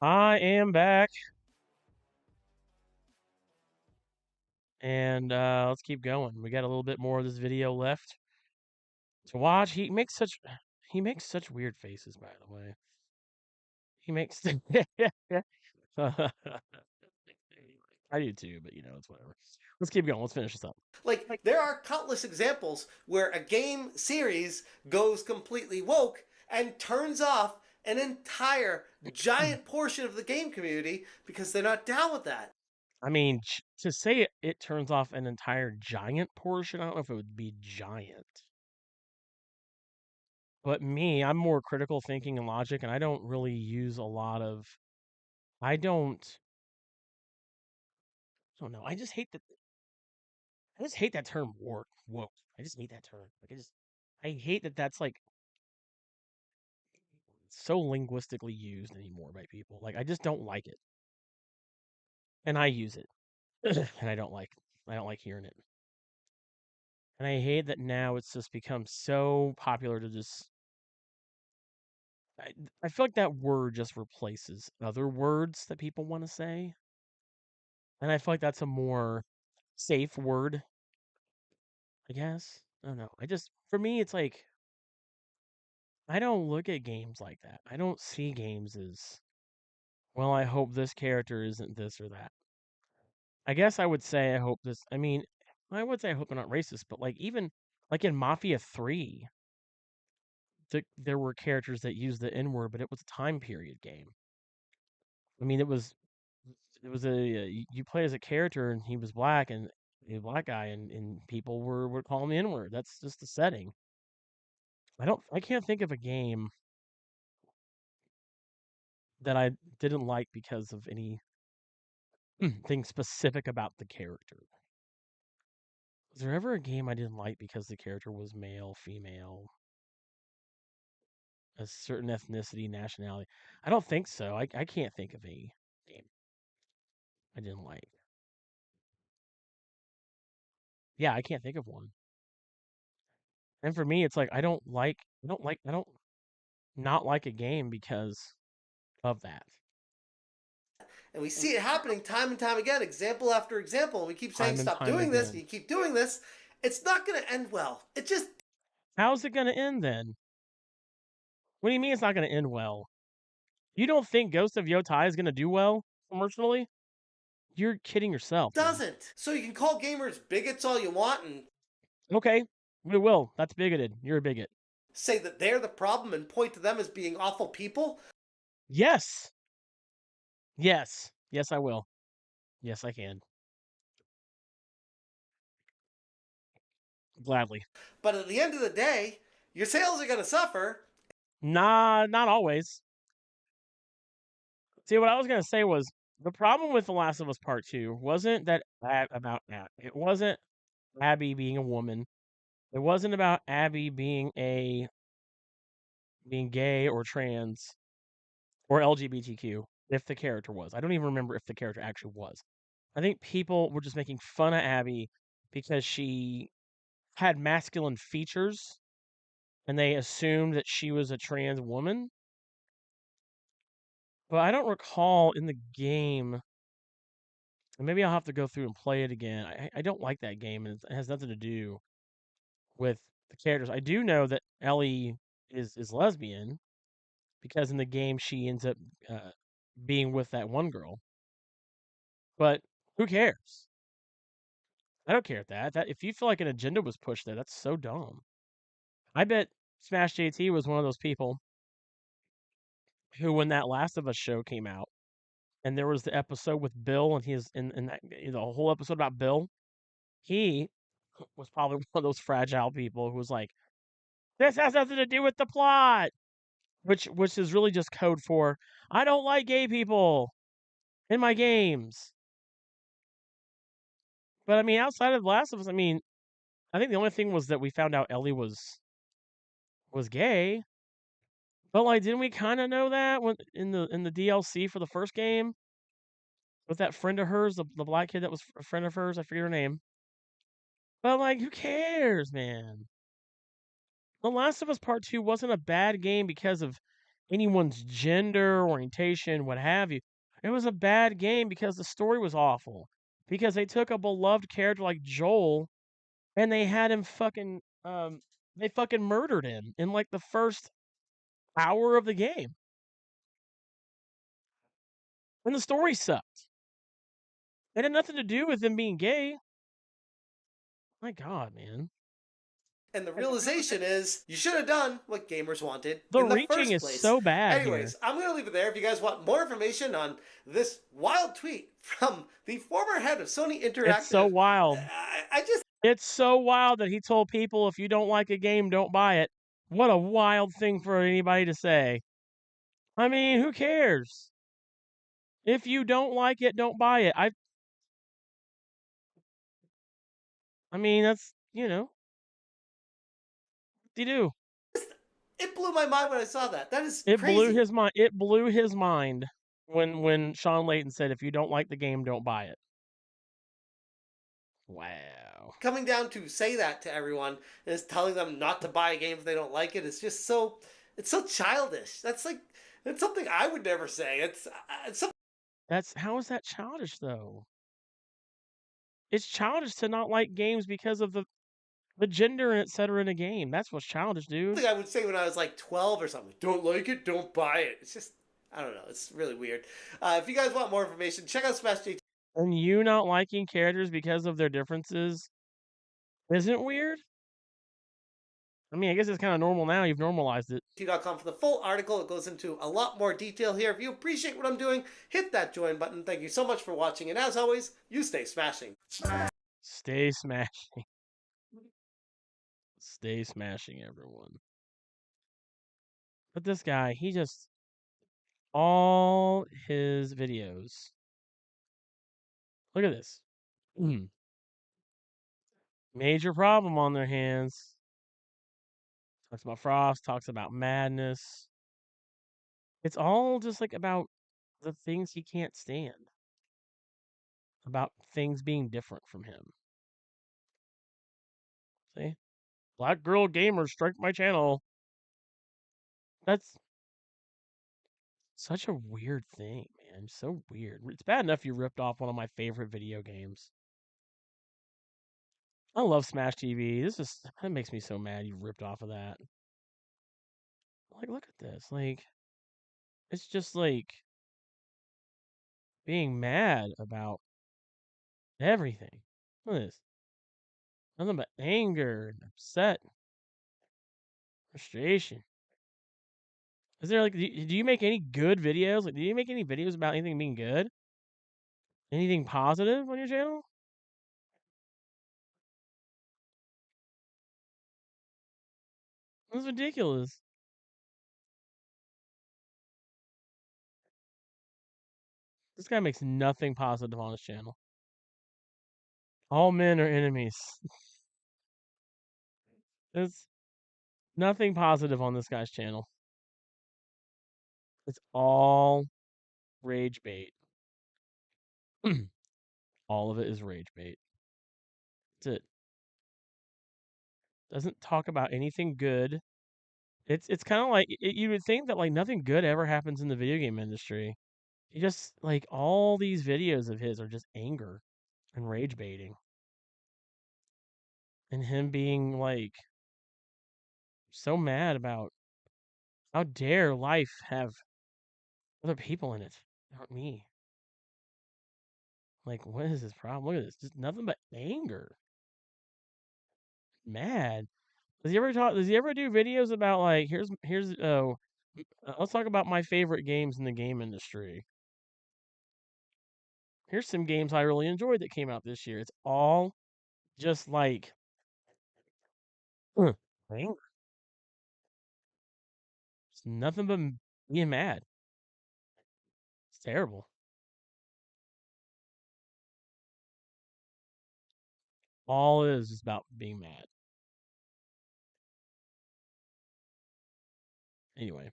I am back. And let's keep going. We got a little bit more of this video left to watch. He makes such weird faces, by the way. He makes I do too, but it's whatever. Let's keep going. Let's finish this up. Like, there are countless examples where a game series goes completely woke and turns off an entire giant portion of the game community because they're not down with that. I mean, to say it turns off an entire giant portion, I don't know if it would be giant. But me, I'm more critical thinking and logic, and I don't really use a lot of. I don't know. I just hate that term woke. I just hate that term. I hate that that's like so linguistically used anymore by people. Like, I just don't like it, and I use it, and I don't like hearing it, and I hate that now it's just become so popular to just. I, I feel like that word just replaces other words that people want to say, and I feel like that's a more safe word, I guess. I don't know. For me, it's like I don't look at games like that. I don't see games as, well, I hope this character isn't this or that. I guess I would say I hope this. I mean, I would say I hope they're not racist, but like even like in Mafia 3, there were characters that used the N word, but it was a time period game. I mean, it was you play as a character and he was black and a black guy and people were calling the N word. That's just the setting. I can't think of a game that I didn't like because of anything specific about the character. Was there ever a game I didn't like because the character was male, female, a certain ethnicity, nationality? I don't think so. I can't think of a game I didn't like. Yeah, I can't think of one. And for me, it's like I don't not like a game because of that. And we see it happening time and time again, example after example. And we keep saying, Time and stop time doing this, and again. you keep doing this. It's not going to end well. It just. How's it going to end then? What do you mean it's not going to end well? You don't think Ghost of Yotai is going to do well commercially? You're kidding yourself, man. Doesn't. So you can call gamers bigots all you want and Okay, we will. That's bigoted. You're a bigot. say that they're the problem and point to them as being awful people. Yes. Yes. Yes, I will. Yes, I can. Gladly. But at the end of the day, your sales are going to suffer. Nah, not always. See, what I was gonna say was the problem with The Last of Us Part Two wasn't that about that. It wasn't Abby being a woman. It wasn't about Abby being gay or trans or LGBTQ. If the character was, I don't even remember if the character actually was. I think people were just making fun of Abby because she had masculine features and they assumed that she was a trans woman. But I don't recall in the game, and maybe I'll have to go through and play it again. I don't like that game, and it has nothing to do with the characters. I do know that Ellie is lesbian because in the game she ends up uh, being with that one girl. But who cares? I don't care that if you feel like an agenda was pushed there, that's so dumb. I bet Smash JT was one of those people who, when that Last of Us show came out, and there was the episode with Bill, and he's in that the whole episode about Bill, he was probably one of those fragile people who was like, "This has nothing to do with the plot," which is really just code for I don't like gay people in my games. But I mean, outside of The Last of Us, I mean, I think the only thing was that we found out Ellie was gay. But like, didn't we kind of know that when in the DLC for the first game with that friend of hers, the black kid that was a friend of hers? I forget her name. But like, who cares, man? The Last of Us Part Two wasn't a bad game because of anyone's gender, orientation, what have you. It was a bad game because the story was awful. Because they took a beloved character like Joel and they had him they fucking murdered him in like the first hour of the game. And the story sucked. It had nothing to do with them being gay. My God, man. And the realization is you should have done what gamers wanted The in the reaching first is place. so bad here. Anyways, I'm going to leave it there. If you guys want more information on this wild tweet from the former head of Sony It's so Interactive, wild. I just. It's so wild that he told people if you don't like a game, don't buy it. What a wild thing for anybody to say. I mean, who cares? If you don't like it, don't buy it. I mean, that's, what do you do? It blew my mind when I saw that. That is It blew crazy. his mind. It blew his mind when Sean Layton said, "If you don't like the game, don't buy it." Wow. Coming down to say that to everyone and is telling them not to buy a game if they don't like it. It's just so. It's so childish. It's something I would never say. It's something. How is that childish though? It's childish to not like games because of the gender and etc. in a game. That's what's childish, dude. I would say when I was like 12 or something. Don't like it, don't buy it. It's just, I don't know. It's really weird. If you guys want more information, check out And you not liking characters because of their differences isn't weird? I mean, I guess it's kind of normal now. You've normalized it. SmashGT.com for the full article. It goes into a lot more detail here. If you appreciate what I'm doing, hit that join button. Thank you so much for watching. And as always, you stay smashing. Stay smashing. Stay smashing, everyone. But this guy, he just all his videos. Look at this. Major problem on their hands. Talks about Frost, talks about madness. It's all just like about the things he can't stand. About things being different from him. See? Black girl gamers strike my channel. That's such a weird thing, man. So weird. It's bad enough you ripped off one of my favorite video games. I love Smash TV. That makes me so mad you ripped off of that. Like, look at this. Like, it's just like being mad about everything. Look at this. Nothing but anger and upset, frustration. Is there like, do you make any good videos? Like, do you make any videos about anything being good? Anything positive on your channel? That's ridiculous. This guy makes nothing positive on his channel. All men are enemies. There's nothing positive on this guy's channel. It's all rage bait. All of it is rage bait. That's it. Doesn't talk about anything good. It's kind of like you would think that like nothing good ever happens in the video game industry. He just like all these videos of his are just anger and rage baiting. And him being like so mad about how dare life have other people in it, not me. Like, what is his problem? Look at this. Just nothing but anger. Mad. Does he ever do videos about like let's talk about my favorite games in the game industry. Here's some games I really enjoyed that came out this year. It's all just like anger. It's nothing but being mad. It's terrible. All it is about being mad. Anyway.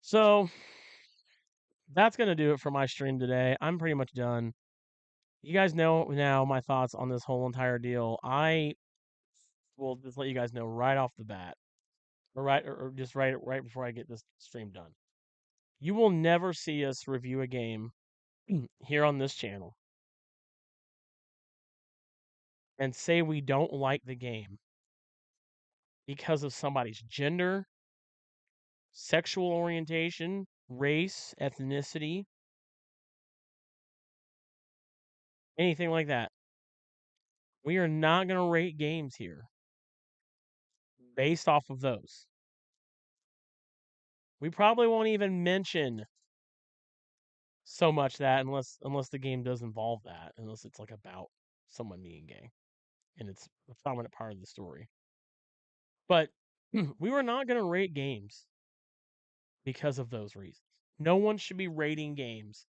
So that's gonna do it for my stream today. I'm pretty much done. You guys know now my thoughts on this whole entire deal. I will just let you guys know right off the bat, or just right before I get this stream done. You will never see us review a game here on this channel and say we don't like the game because of somebody's gender, sexual orientation, race, ethnicity, anything like that. We are not going to rate games here based off of those. We probably won't even mention so much that unless the game does involve that, unless it's like about someone being gay and it's a prominent part of the story. But we were not going to rate games because of those reasons. No one should be rating games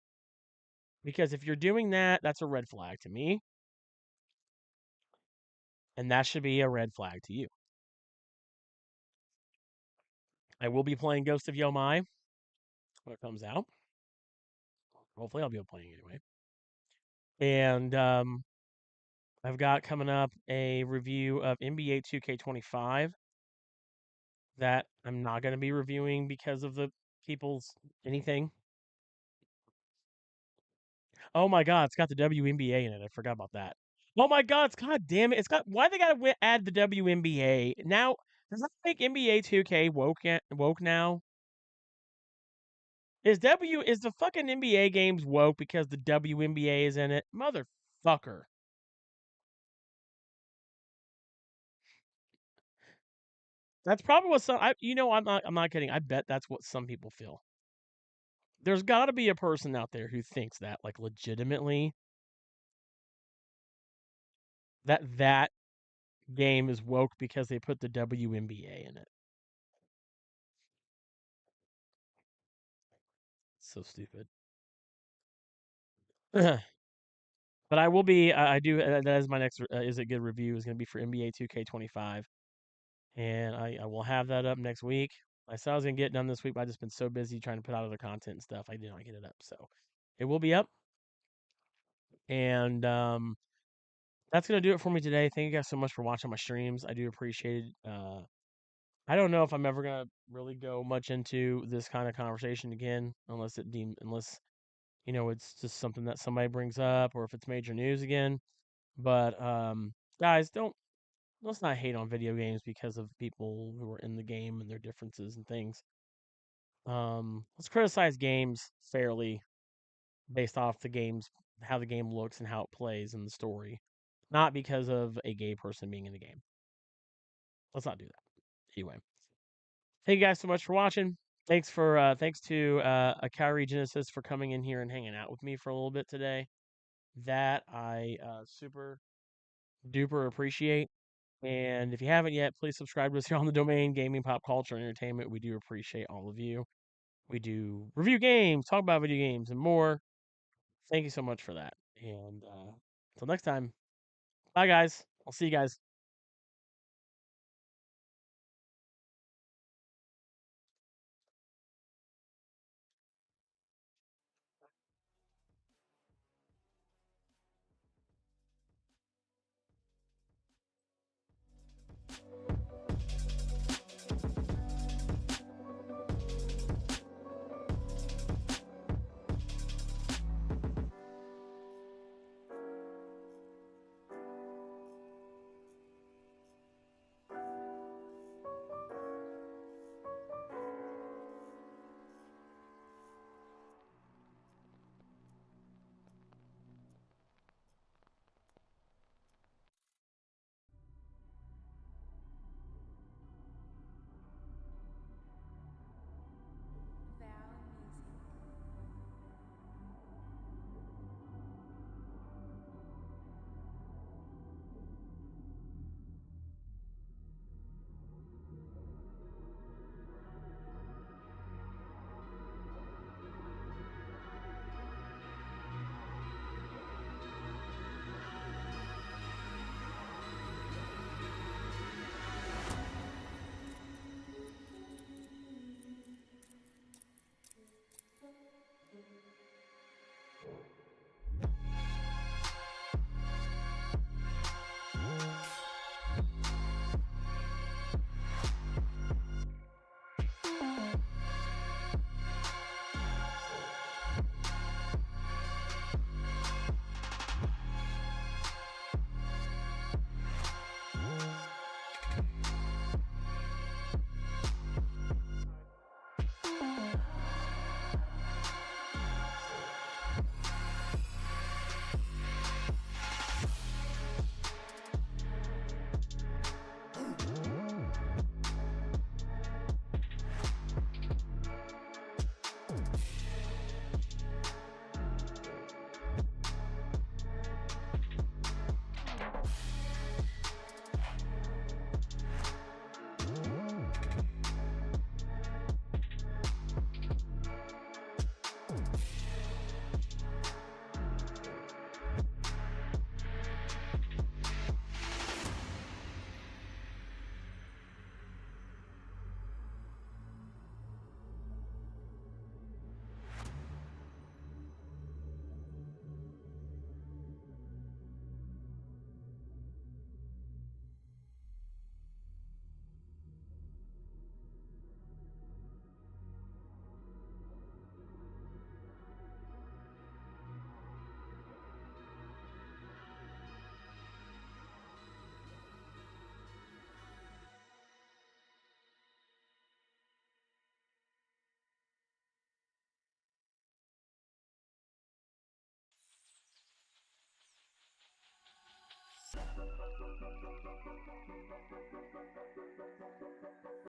because if you're doing that, that's a red flag to me. And that should be a red flag to you. I will be playing Ghost of Yomai when it comes out. Hopefully, I'll be able to play it anyway. And I've got coming up a review of NBA 2K25 that I'm not going to be reviewing because of the people's anything. Oh my god, it's got the WNBA in it. I forgot about that. Oh my god, it's god damn it. It's got why they gotta add the WNBA now? Does that make NBA 2K woke now? Is the fucking NBA games woke because the WNBA is in it? Motherfucker. That's probably what I'm not kidding. I bet that's what some people feel. There's got to be a person out there who thinks that like legitimately that game is woke because they put the WNBA in it. So stupid. But I will be. I do. That is my next. Is it good review? Is going to be for NBA 2K25, and I will have that up next week. I said I was going to get it done this week, but I just been so busy trying to put out other content and stuff. I did not get it up, so it will be up. And that's going to do it for me today. Thank you guys so much for watching my streams. I do appreciate it. I don't know if I'm ever going to really go much into this kind of conversation again, unless it's just something that somebody brings up or if it's major news again. But guys, let's not hate on video games because of people who are in the game and their differences and things. Let's criticize games fairly based off how the game looks and how it plays and the story, not because of a gay person being in the game. Let's not do that. Anyway, thank you guys so much for watching. Thanks to Akari Genesis for coming in here and hanging out with me for a little bit today. That I super duper appreciate. And if you haven't yet, please subscribe to us here on the domain, Gaming, Pop Culture, and Entertainment. We do appreciate all of you. We do review games, talk about video games, and more. Thank you so much for that. And until next time, bye, guys. I'll see you guys.